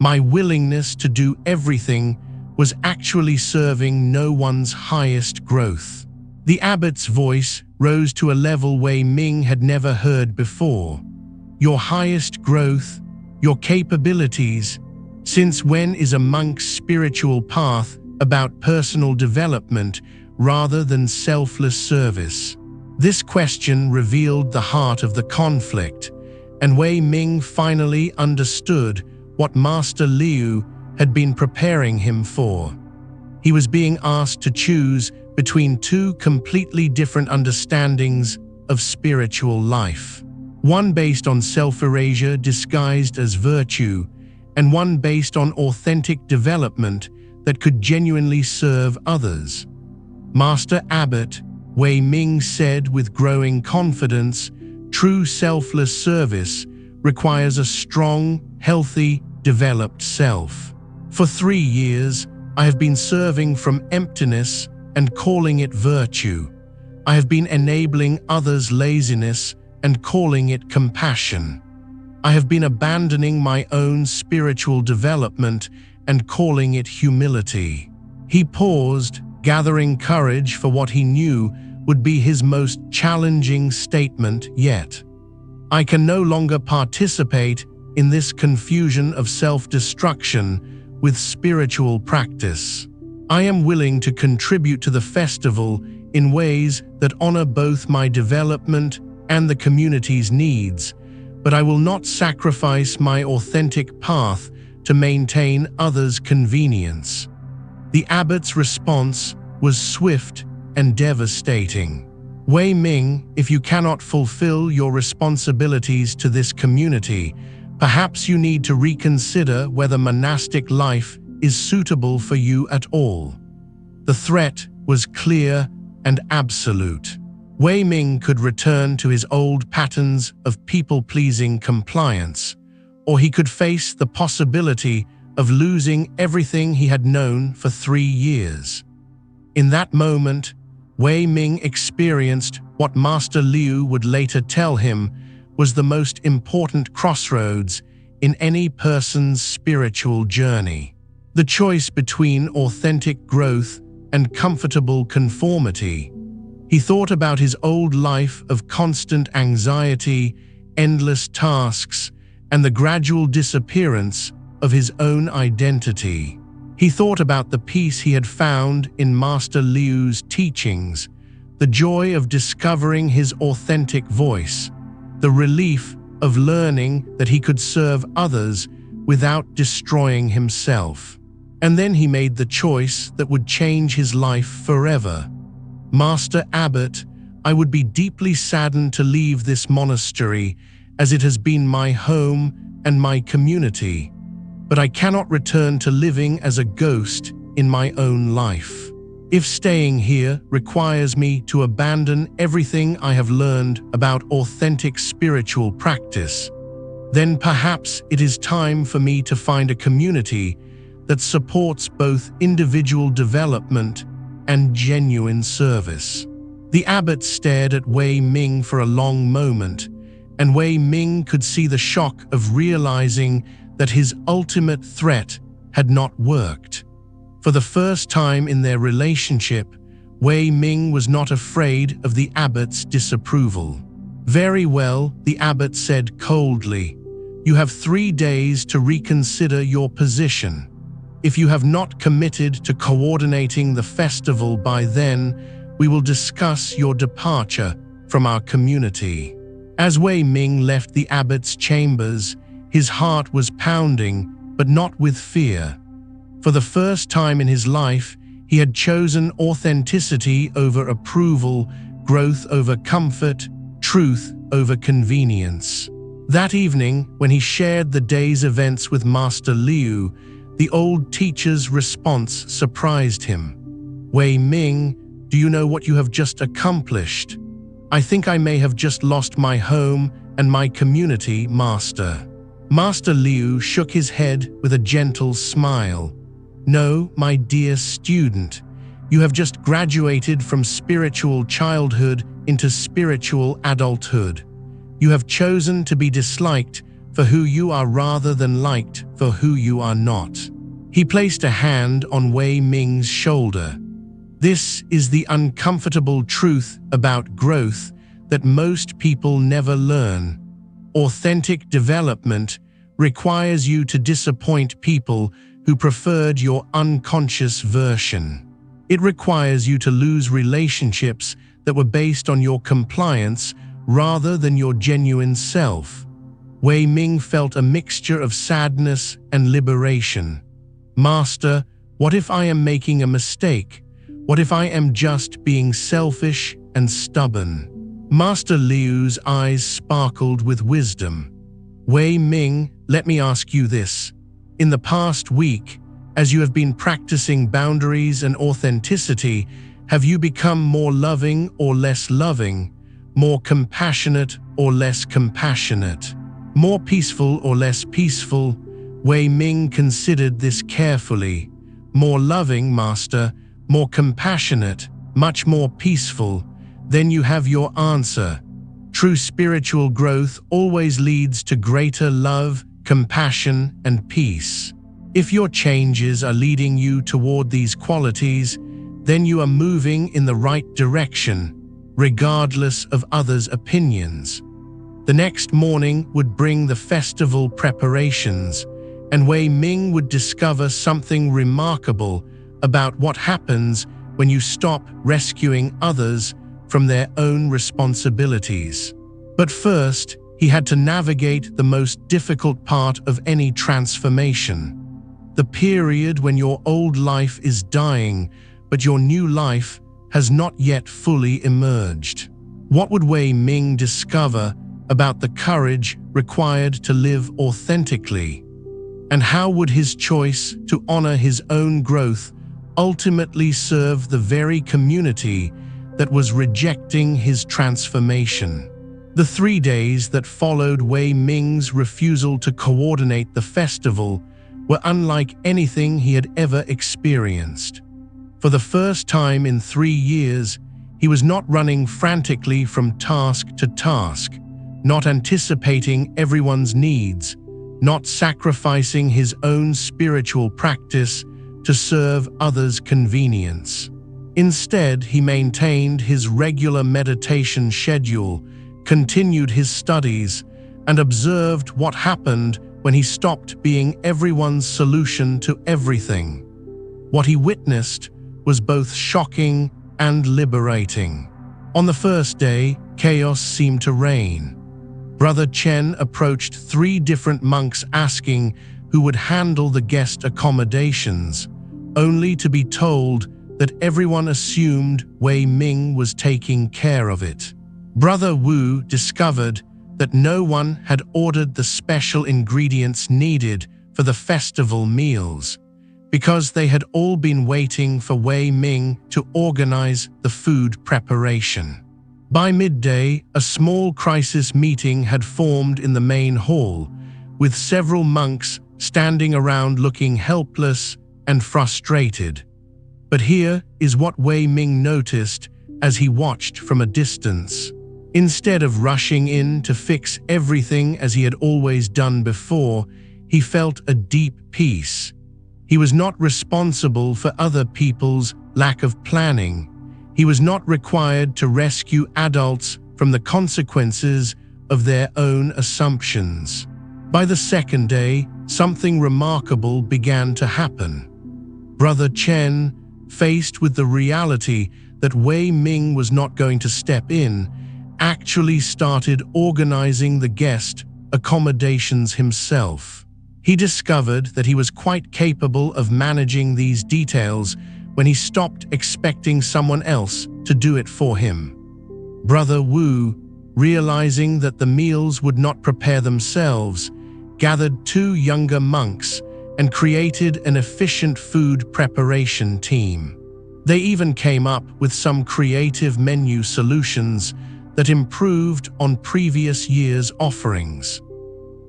My willingness to do everything was actually serving no one's highest growth. The abbot's voice rose to a level Weii Ming had never heard before. Your highest growth, your capabilities. Since when is a monk's spiritual path about personal development rather than selfless service? This question revealed the heart of the conflict, and Weii Ming finally understood what Master Leu had been preparing him for. He was being asked to choose between two completely different understandings of spiritual life. One based on self-erasure disguised as virtue, and one based on authentic development that could genuinely serve others. Master Abbot Weii Ming said with growing confidence, true selfless service requires a strong, healthy, developed self. For 3 years, I have been serving from emptiness and calling it virtue. I have been enabling others' laziness and calling it compassion. I have been abandoning my own spiritual development and calling it humility. He paused, gathering courage for what he knew would be his most challenging statement yet. I can no longer participate in this confusion of self-destruction with spiritual practice. I am willing to contribute to the festival in ways that honor both my development and the community's needs, but I will not sacrifice my authentic path to maintain others' convenience. The abbot's response was swift and devastating. Weii Ming, if you cannot fulfill your responsibilities to this community, perhaps you need to reconsider whether monastic life is suitable for you at all. The threat was clear and absolute. Weii Ming could return to his old patterns of people-pleasing compliance, or he could face the possibility of losing everything he had known for 3 years. In that moment, Weii Ming experienced what Master Leu would later tell him was the most important crossroads in any person's spiritual journey. The choice between authentic growth and comfortable conformity. He thought about his old life of constant anxiety, endless tasks, and the gradual disappearance of his own identity. He thought about the peace he had found in Master Leu's teachings, the joy of discovering his authentic voice, the relief of learning that he could serve others without destroying himself. And then he made the choice that would change his life forever. Master Abbot, I would be deeply saddened to leave this monastery, as it has been my home and my community, but I cannot return to living as a ghost in my own life. If staying here requires me to abandon everything I have learned about authentic spiritual practice, then perhaps it is time for me to find a community that supports both individual development and genuine service. The abbot stared at Weii Ming for a long moment, and Weii Ming could see the shock of realizing that his ultimate threat had not worked. For the first time in their relationship, Weii Ming was not afraid of the abbot's disapproval. Very well, the abbot said coldly, you have 3 days to reconsider your position. If you have not committed to coordinating the festival by then, we will discuss your departure from our community. As Weii Ming left the abbot's chambers, his heart was pounding, but not with fear. For the first time in his life, he had chosen authenticity over approval, growth over comfort, truth over convenience. That evening, when he shared the day's events with Master Leu, the old teacher's response surprised him. Weii Ming, do you know what you have just accomplished? I think I may have just lost my home and my community, Master. Master Leu shook his head with a gentle smile. No, my dear student, You have just graduated from spiritual childhood into spiritual adulthood. You have chosen to be disliked for who you are rather than liked for who you are not. He placed a hand on Weii Ming's shoulder. This is the uncomfortable truth about growth that most people never learn. Authentic development requires you to disappoint people who preferred your unconscious version. It requires you to lose relationships that were based on your compliance rather than your genuine self. Weii Ming felt a mixture of sadness and liberation. Master, what if I am making a mistake? What if I am just being selfish and stubborn? Master Leu's eyes sparkled with wisdom. Weii Ming, let me ask you this. In the past week, as you have been practicing boundaries and authenticity, have you become more loving or less loving, more compassionate or less compassionate, more peaceful or less peaceful? Weii Ming considered this carefully. More loving, Master, more compassionate, much more peaceful. Then you have your answer. True spiritual growth always leads to greater love, compassion, and peace. If your changes are leading you toward these qualities, then you are moving in the right direction, regardless of others' opinions. The next morning would bring the festival preparations, and Weii Ming would discover something remarkable about what happens when you stop rescuing others from their own responsibilities. But first, he had to navigate the most difficult part of any transformation. The period when your old life is dying, but your new life has not yet fully emerged. What would Weii Ming discover about the courage required to live authentically? And how would his choice to honor his own growth ultimately serve the very community that was rejecting his transformation? The 3 days that followed Weii Ming's refusal to coordinate the festival were unlike anything he had ever experienced. For the first time in 3 years, he was not running frantically from task to task, not anticipating everyone's needs, not sacrificing his own spiritual practice to serve others' convenience. Instead, he maintained his regular meditation schedule, continued his studies, and observed what happened when he stopped being everyone's solution to everything. What he witnessed was both shocking and liberating. On the first day, chaos seemed to reign. Brother Chen approached 3 different monks asking who would handle the guest accommodations, only to be told that everyone assumed Weii Ming was taking care of it. Brother Wu discovered that no one had ordered the special ingredients needed for the festival meals, because they had all been waiting for Weii Ming to organize the food preparation. By midday, a small crisis meeting had formed in the main hall, with several monks standing around looking helpless and frustrated. But here is what Weii Ming noticed as he watched from a distance. Instead of rushing in to fix everything as he had always done before, he felt a deep peace. He was not responsible for other people's lack of planning. He was not required to rescue adults from the consequences of their own assumptions. By the second day, something remarkable began to happen. Brother Chen, faced with the reality that Weii Ming was not going to step in, actually started organizing the guest accommodations himself. He discovered that he was quite capable of managing these details when he stopped expecting someone else to do it for him. Brother Wu, realizing that the meals would not prepare themselves, gathered 2 younger monks and created an efficient food preparation team. They even came up with some creative menu solutions that improved on previous year's offerings.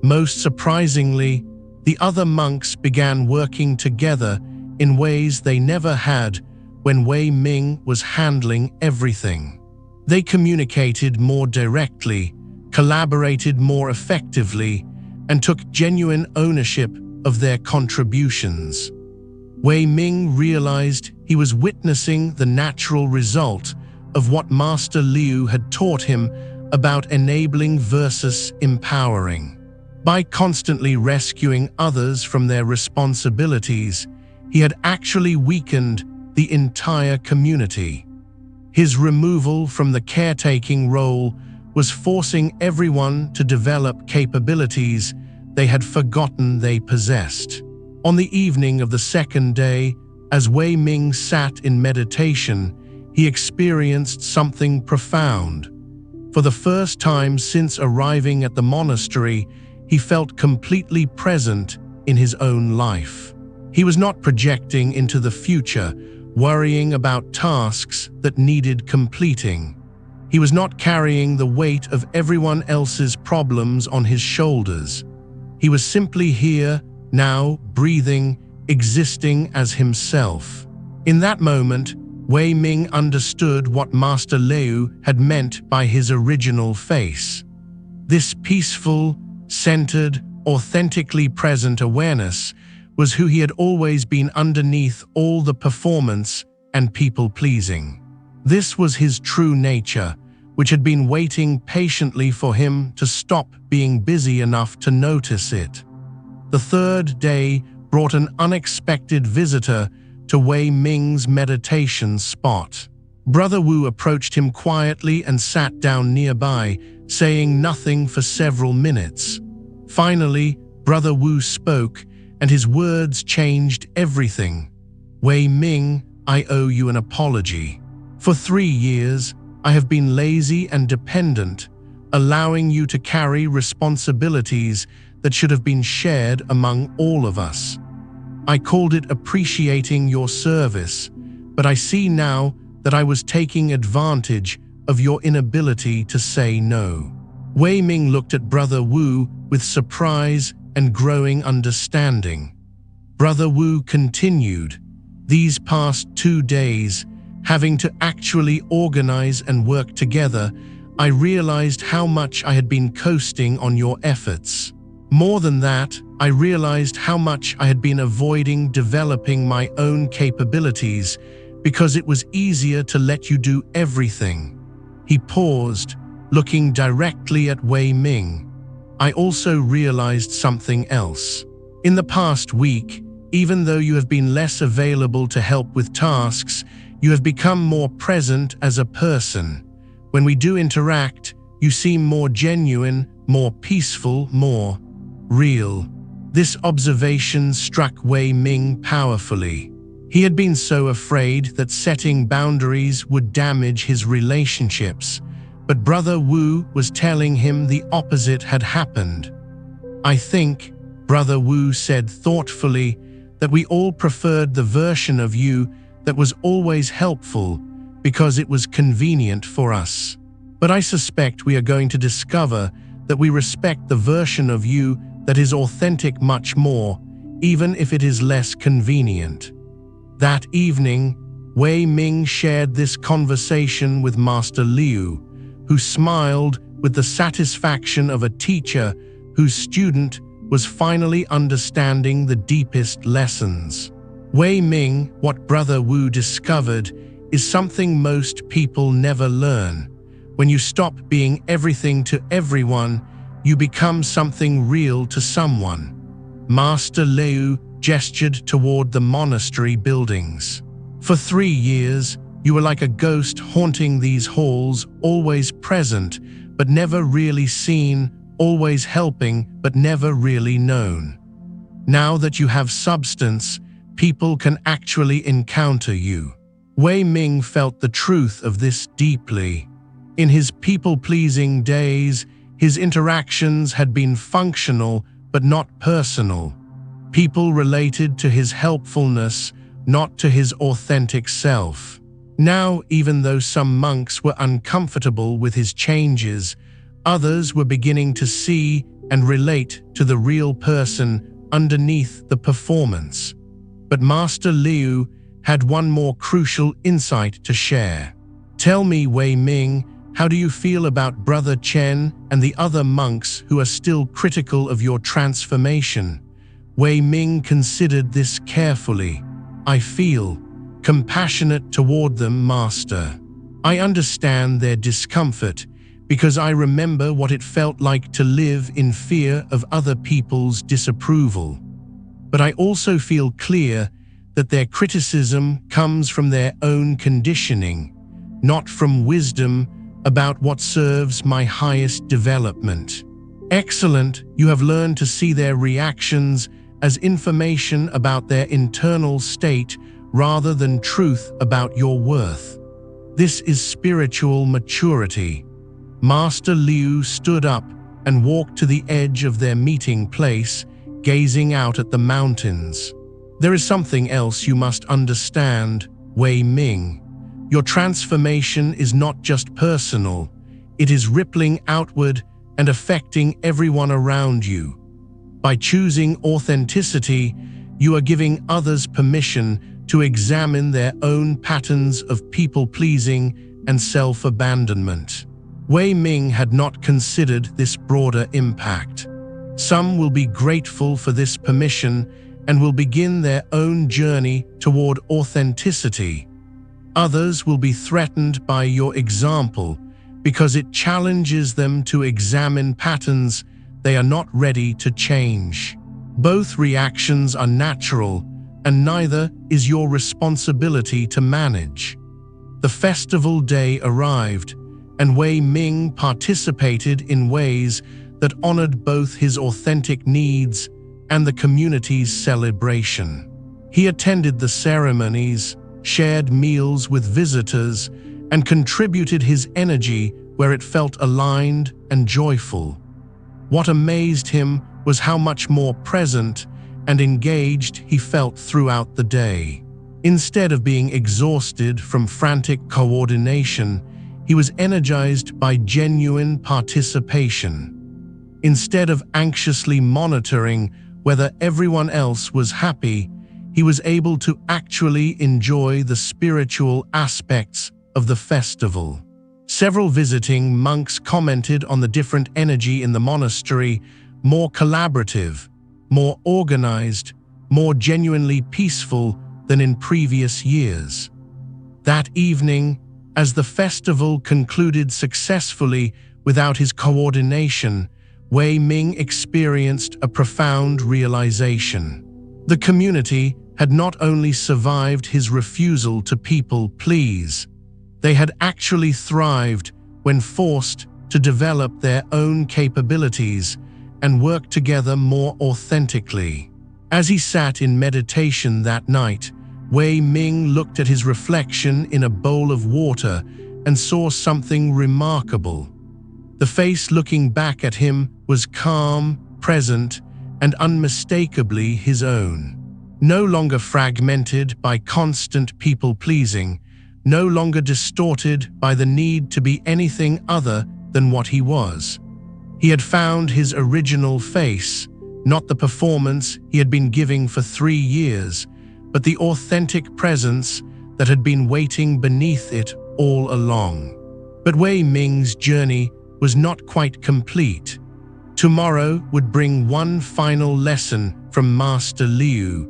Most surprisingly, the other monks began working together in ways they never had when Weii Ming was handling everything. They communicated more directly, collaborated more effectively, and took genuine ownership of their contributions. Weii Ming realized he was witnessing the natural result of what Master Leu had taught him about enabling versus empowering. By constantly rescuing others from their responsibilities, he had actually weakened the entire community. His removal from the caretaking role was forcing everyone to develop capabilities they had forgotten they possessed. On the evening of the second day, as Weii Ming sat in meditation, he experienced something profound. For the first time since arriving at the monastery, he felt completely present in his own life. He was not projecting into the future, worrying about tasks that needed completing. He was not carrying the weight of everyone else's problems on his shoulders. He was simply here, now, breathing, existing as himself. In that moment, Weii Ming understood what Master Leu had meant by his original face. This peaceful, centered, authentically present awareness was who he had always been underneath all the performance and people-pleasing. This was his true nature, which had been waiting patiently for him to stop being busy enough to notice it. The third day brought an unexpected visitor to Weii Ming's meditation spot. Brother Wu approached him quietly and sat down nearby, saying nothing for several minutes. Finally, Brother Wu spoke, and his words changed everything. "Weii Ming, I owe you an apology. For 3 years, I have been lazy and dependent, allowing you to carry responsibilities that should have been shared among all of us. I called it appreciating your service, but I see now that I was taking advantage of your inability to say no." Weii Ming looked at Brother Wu with surprise and growing understanding. Brother Wu continued, "These past 2 days, having to actually organize and work together, I realized how much I had been coasting on your efforts. More than that, I realized how much I had been avoiding developing my own capabilities because it was easier to let you do everything." He paused, looking directly at Weii Ming. "I also realized something else. In the past week, even though you have been less available to help with tasks, you have become more present as a person. When we do interact, you seem more genuine, more peaceful, more real." This observation struck Weii Ming powerfully. He had been so afraid that setting boundaries would damage his relationships, but Brother Wu was telling him the opposite had happened. "I think," Brother Wu said thoughtfully, "that we all preferred the version of you that was always helpful because it was convenient for us. But I suspect we are going to discover that we respect the version of you that is authentic much more, even if it is less convenient." That evening, Weii Ming shared this conversation with Master Leu, who smiled with the satisfaction of a teacher whose student was finally understanding the deepest lessons. Weii Ming, what Brother Wu discovered, is something most people never learn. When you stop being everything to everyone, you become something real to someone. Master Leu gestured toward the monastery buildings. "For 3 years, you were like a ghost haunting these halls, always present, but never really seen, always helping, but never really known. Now that you have substance, people can actually encounter you." Weii Ming felt the truth of this deeply. In his people-pleasing days, his interactions had been functional but not personal. People related to his helpfulness, not to his authentic self. Now, even though some monks were uncomfortable with his changes, others were beginning to see and relate to the real person underneath the performance. But Master Leu had one more crucial insight to share. "Tell me, Weii Ming, how do you feel about Brother Chen and the other monks who are still critical of your transformation?" Weii Ming considered this carefully. "I feel compassionate toward them, Master. I understand their discomfort because I remember what it felt like to live in fear of other people's disapproval. But I also feel clear that their criticism comes from their own conditioning, not from wisdom about what serves my highest development." "Excellent, you have learned to see their reactions as information about their internal state rather than truth about your worth. This is spiritual maturity." Master Leu stood up and walked to the edge of their meeting place, gazing out at the mountains. "There is something else you must understand, Weii Ming. Your transformation is not just personal, it is rippling outward and affecting everyone around you. By choosing authenticity, you are giving others permission to examine their own patterns of people-pleasing and self-abandonment." Weii Ming had not considered this broader impact. Some will be grateful for this permission and will begin their own journey toward authenticity. Others will be threatened by your example because it challenges them to examine patterns they are not ready to change. Both reactions are natural, and neither is your responsibility to manage. The festival day arrived, and Weii Ming participated in ways that honored both his authentic needs and the community's celebration. He attended the ceremonies, shared meals with visitors, and contributed his energy where it felt aligned and joyful. What amazed him was how much more present and engaged he felt throughout the day. Instead of being exhausted from frantic coordination, he was energized by genuine participation. Instead of anxiously monitoring whether everyone else was happy, he was able to actually enjoy the spiritual aspects of the festival. Several visiting monks commented on the different energy in the monastery: more collaborative, more organized, more genuinely peaceful than in previous years. That evening, as the festival concluded successfully without his coordination, Weii Ming experienced a profound realization. The community had not only survived his refusal to people please, they had actually thrived when forced to develop their own capabilities and work together more authentically. As he sat in meditation that night, Weii Ming looked at his reflection in a bowl of water and saw something remarkable. The face looking back at him was calm, present, and unmistakably his own. No longer fragmented by constant people-pleasing, no longer distorted by the need to be anything other than what he was. He had found his original face, not the performance he had been giving for 3 years, but the authentic presence that had been waiting beneath it all along. But Weii Ming's journey was not quite complete. Tomorrow would bring one final lesson from Master Leu,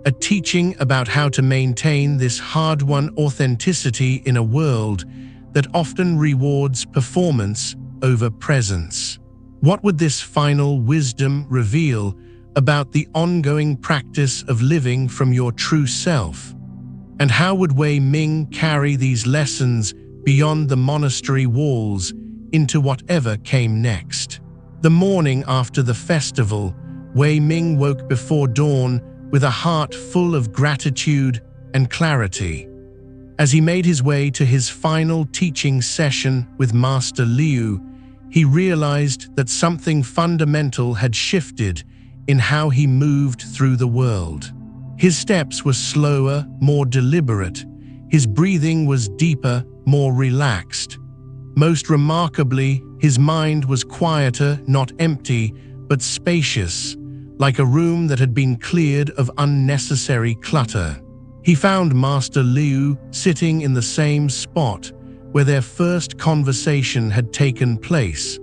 a teaching about how to maintain this hard-won authenticity in a world that often rewards performance over presence. What would this final wisdom reveal about the ongoing practice of living from your true self? And how would Weii Ming carry these lessons beyond the monastery walls into whatever came next? The morning after the festival, Weii Ming woke before dawn with a heart full of gratitude and clarity. As he made his way to his final teaching session with Master Leu, he realized that something fundamental had shifted in how he moved through the world. His steps were slower, more deliberate. His breathing was deeper, more relaxed. Most remarkably, his mind was quieter, not empty, but spacious, like a room that had been cleared of unnecessary clutter. He found Master Leu sitting in the same spot where their first conversation had taken place,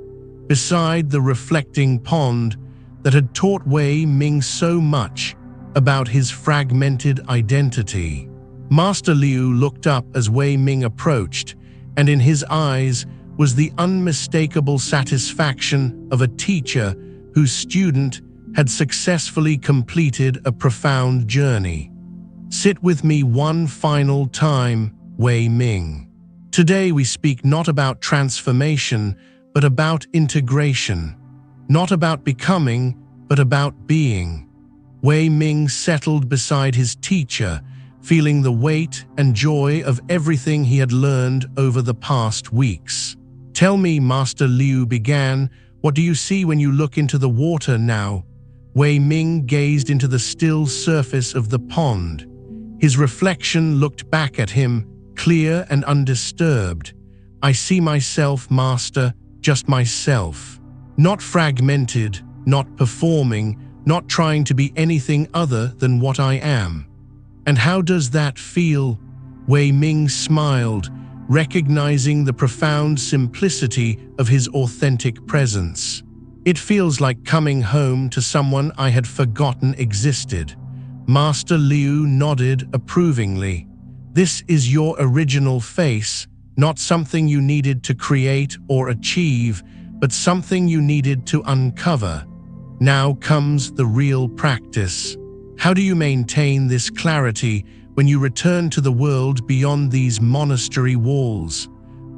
beside the reflecting pond that had taught Weii Ming so much about his fragmented identity. Master Leu looked up as Weii Ming approached, and in his eyes was the unmistakable satisfaction of a teacher whose student had successfully completed a profound journey. "Sit with me one final time, Weii Ming. Today we speak not about transformation, but about integration. Not about becoming, but about being." Weii Ming settled beside his teacher, feeling the weight and joy of everything he had learned over the past weeks. "Tell me," Master Leu began, "what do you see when you look into the water now?" Weii Ming gazed into the still surface of the pond. His reflection looked back at him, clear and undisturbed. "I see myself, Master, just myself. Not fragmented, not performing, not trying to be anything other than what I am." "And how does that feel?" Weii Ming smiled, recognizing the profound simplicity of his authentic presence. "It feels like coming home to someone I had forgotten existed." Master Leu nodded approvingly. "This is your original face, not something you needed to create or achieve, but something you needed to uncover. Now comes the real practice. How do you maintain this clarity when you return to the world beyond these monastery walls?"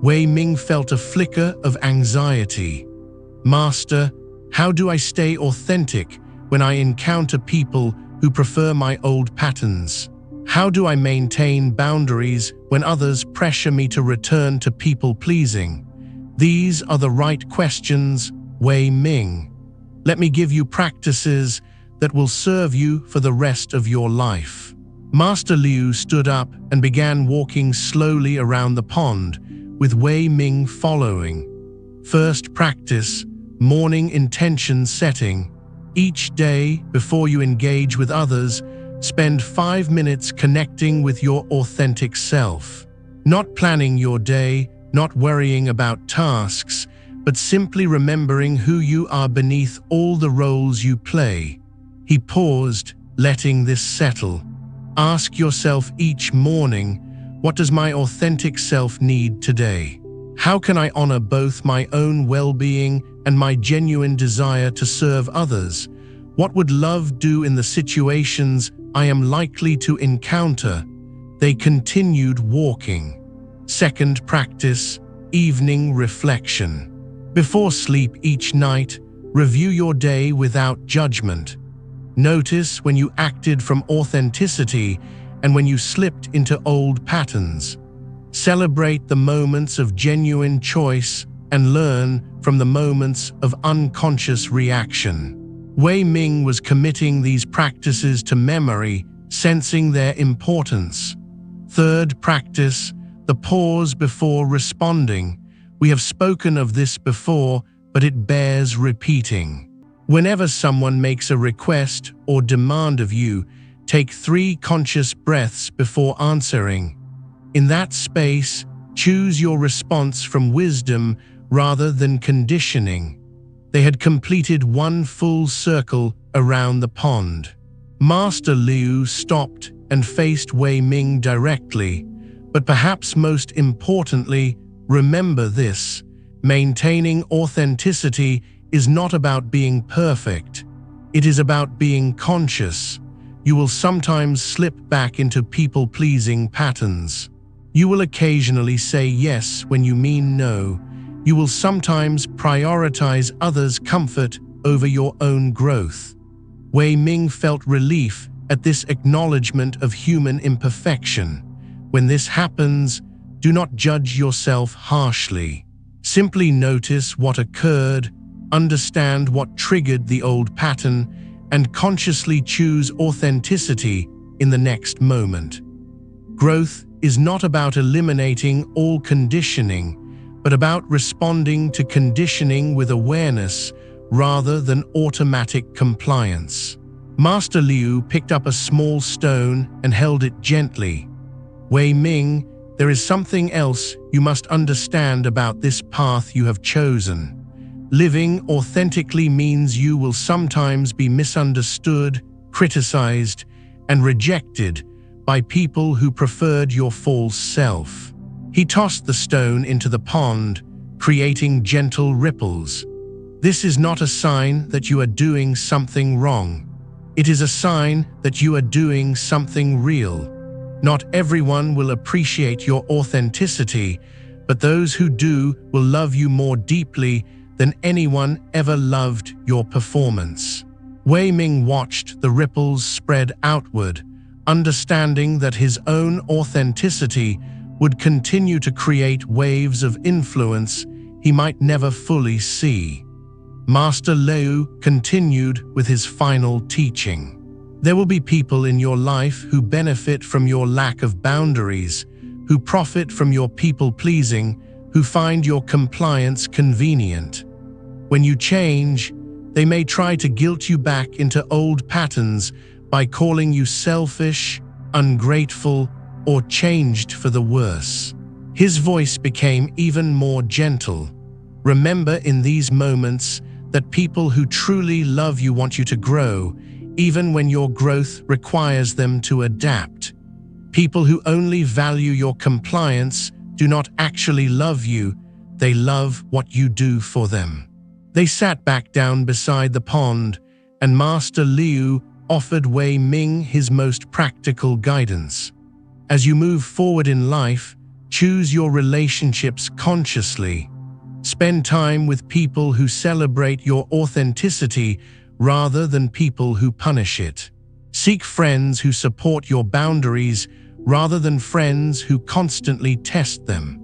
Weii Ming felt a flicker of anxiety. "Master, how do I stay authentic when I encounter people who prefer my old patterns? How do I maintain boundaries when others pressure me to return to people-pleasing?" "These are the right questions, Weii Ming. Let me give you practices that will serve you for the rest of your life." Master Leu stood up and began walking slowly around the pond, with Weii Ming following. First practice, morning intention setting. Each day, before you engage with others, spend 5 minutes connecting with your authentic self. Not planning your day, not worrying about tasks, but simply remembering who you are beneath all the roles you play. He paused, letting this settle. Ask yourself each morning, what does my authentic self need today? How can I honor both my own well-being and my genuine desire to serve others? What would love do in the situations I am likely to encounter? They continued walking. Second practice, evening reflection. Before sleep each night, review your day without judgment. Notice when you acted from authenticity and when you slipped into old patterns. Celebrate the moments of genuine choice and learn from the moments of unconscious reaction. Weii Ming was committing these practices to memory, sensing their importance. Third practice, the pause before responding. We have spoken of this before, but it bears repeating. Whenever someone makes a request or demand of you, take 3 conscious breaths before answering. In that space, choose your response from wisdom rather than conditioning. They had completed 1 full circle around the pond. Master Leu stopped and faced Weii Ming directly, but perhaps most importantly, remember this: maintaining authenticity is not about being perfect. It is about being conscious. You will sometimes slip back into people-pleasing patterns. You will occasionally say yes when you mean no. You will sometimes prioritize others' comfort over your own growth. Weii Ming felt relief at this acknowledgement of human imperfection. When this happens, do not judge yourself harshly. Simply notice what occurred, understand what triggered the old pattern, and consciously choose authenticity in the next moment. Growth is not about eliminating all conditioning, but about responding to conditioning with awareness rather than automatic compliance. Master Leu picked up a small stone and held it gently. Weii Ming, there is something else you must understand about this path you have chosen. Living authentically means you will sometimes be misunderstood, criticized, and rejected by people who preferred your false self. He tossed the stone into the pond, creating gentle ripples. This is not a sign that you are doing something wrong. It is a sign that you are doing something real. Not everyone will appreciate your authenticity, but those who do will love you more deeply than anyone ever loved your performance. Weii Ming watched the ripples spread outward, understanding that his own authenticity would continue to create waves of influence he might never fully see. Master Leu continued with his final teaching. There will be people in your life who benefit from your lack of boundaries, who profit from your people-pleasing, who find your compliance convenient. When you change, they may try to guilt you back into old patterns by calling you selfish, ungrateful, or changed for the worse. His voice became even more gentle. Remember in these moments that people who truly love you want you to grow, even when your growth requires them to adapt. People who only value your compliance do not actually love you, they love what you do for them. They sat back down beside the pond, and Master Leu offered Weii Ming his most practical guidance. As you move forward in life, choose your relationships consciously. Spend time with people who celebrate your authenticity rather than people who punish it. Seek friends who support your boundaries rather than friends who constantly test them.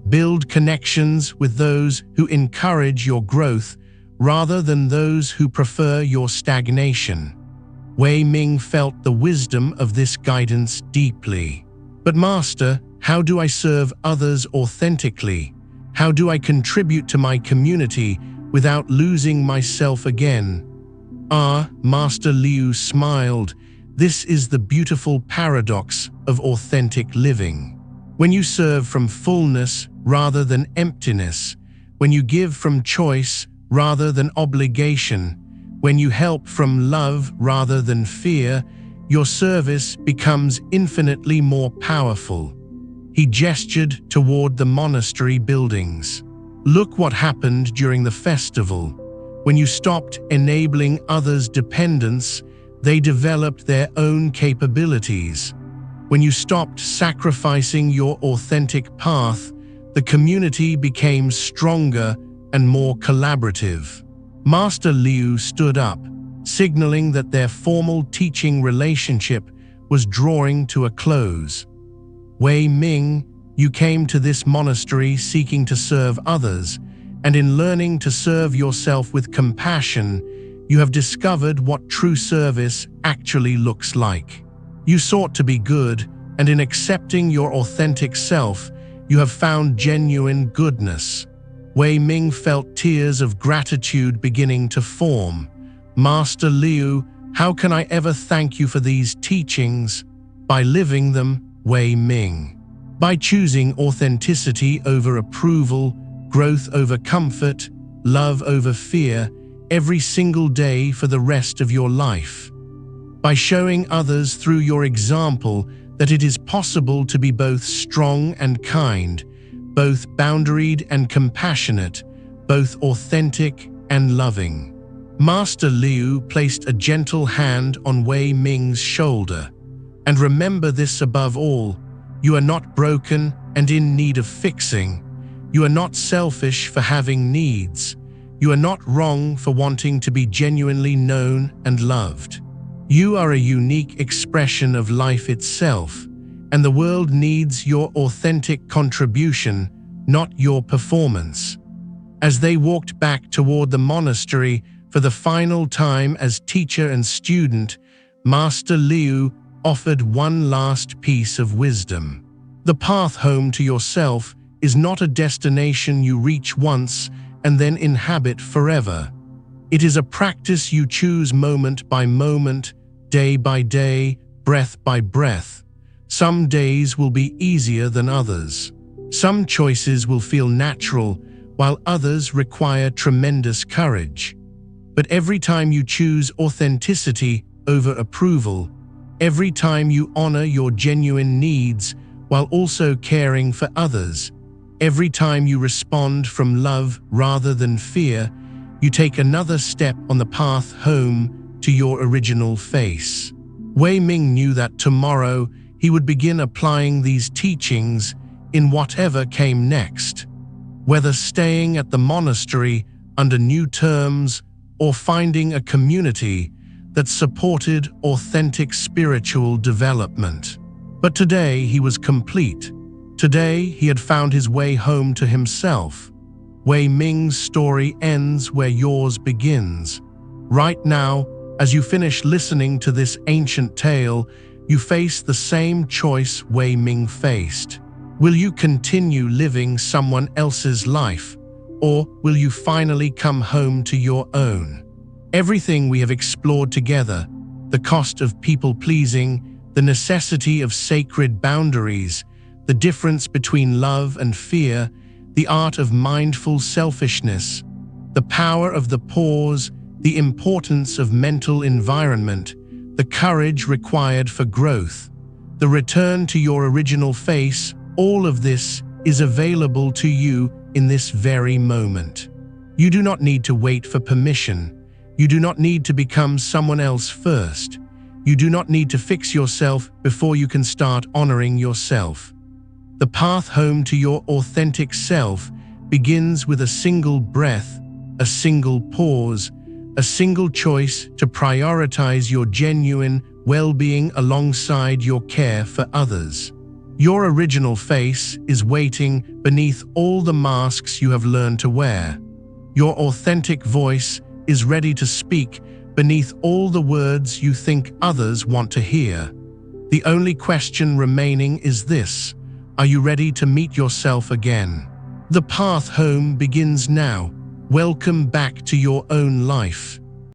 Build connections with those who encourage your growth rather than those who prefer your stagnation. Weii Ming felt the wisdom of this guidance deeply. But Master, how do I serve others authentically? How do I contribute to my community without losing myself again? Master Leu smiled. This is the beautiful paradox of authentic living. When you serve from fullness rather than emptiness, when you give from choice rather than obligation, when you help from love rather than fear, your service becomes infinitely more powerful. He gestured toward the monastery buildings. Look what happened during the festival. When you stopped enabling others' dependence, they developed their own capabilities. When you stopped sacrificing your authentic path, the community became stronger and more collaborative. Master Leu stood up, signaling that their formal teaching relationship was drawing to a close. Weii Ming, you came to this monastery seeking to serve others, and in learning to serve yourself with compassion, you have discovered what true service actually looks like. You sought to be good, and in accepting your authentic self, you have found genuine goodness. Weii Ming felt tears of gratitude beginning to form. Master Leu, how can I ever thank you for these teachings? By living them, Weii Ming. By choosing authenticity over approval, growth over comfort, love over fear, every single day for the rest of your life. By showing others through your example that it is possible to be both strong and kind, both boundaried and compassionate, both authentic and loving. Master Leu placed a gentle hand on Weii Ming's shoulder. And remember this above all, you are not broken and in need of fixing. You are not selfish for having needs. You are not wrong for wanting to be genuinely known and loved. You are a unique expression of life itself, and the world needs your authentic contribution, not your performance. As they walked back toward the monastery for the final time as teacher and student, Master Leu offered one last piece of wisdom. The path home to yourself is not a destination you reach once and then inhabit forever. It is a practice you choose moment by moment, day by day, breath by breath. Some days will be easier than others. Some choices will feel natural, while others require tremendous courage. But every time you choose authenticity over approval, every time you honor your genuine needs while also caring for others, every time you respond from love rather than fear, you take another step on the path home to your original face. Weii Ming knew that tomorrow he would begin applying these teachings in whatever came next. Whether staying at the monastery under new terms or finding a community that supported authentic spiritual development. But today he was complete. Today he had found his way home to himself. Weii Ming's story ends where yours begins. Right now, as you finish listening to this ancient tale, you face the same choice Weii Ming faced. Will you continue living someone else's life, or will you finally come home to your own? Everything we have explored together, the cost of people-pleasing, the necessity of sacred boundaries, the difference between love and fear, the art of mindful selfishness, the power of the pause, the importance of mental environment, the courage required for growth, the return to your original face, all of this is available to you in this very moment. You do not need to wait for permission. You do not need to become someone else first. You do not need to fix yourself before you can start honoring yourself. The path home to your authentic self begins with a single breath, a single pause, a single choice to prioritize your genuine well-being alongside your care for others. Your original face is waiting beneath all the masks you have learned to wear. Your authentic voice is ready to speak beneath all the words you think others want to hear. The only question remaining is this: are you ready to meet yourself again? The path home begins now. Welcome back to your own life.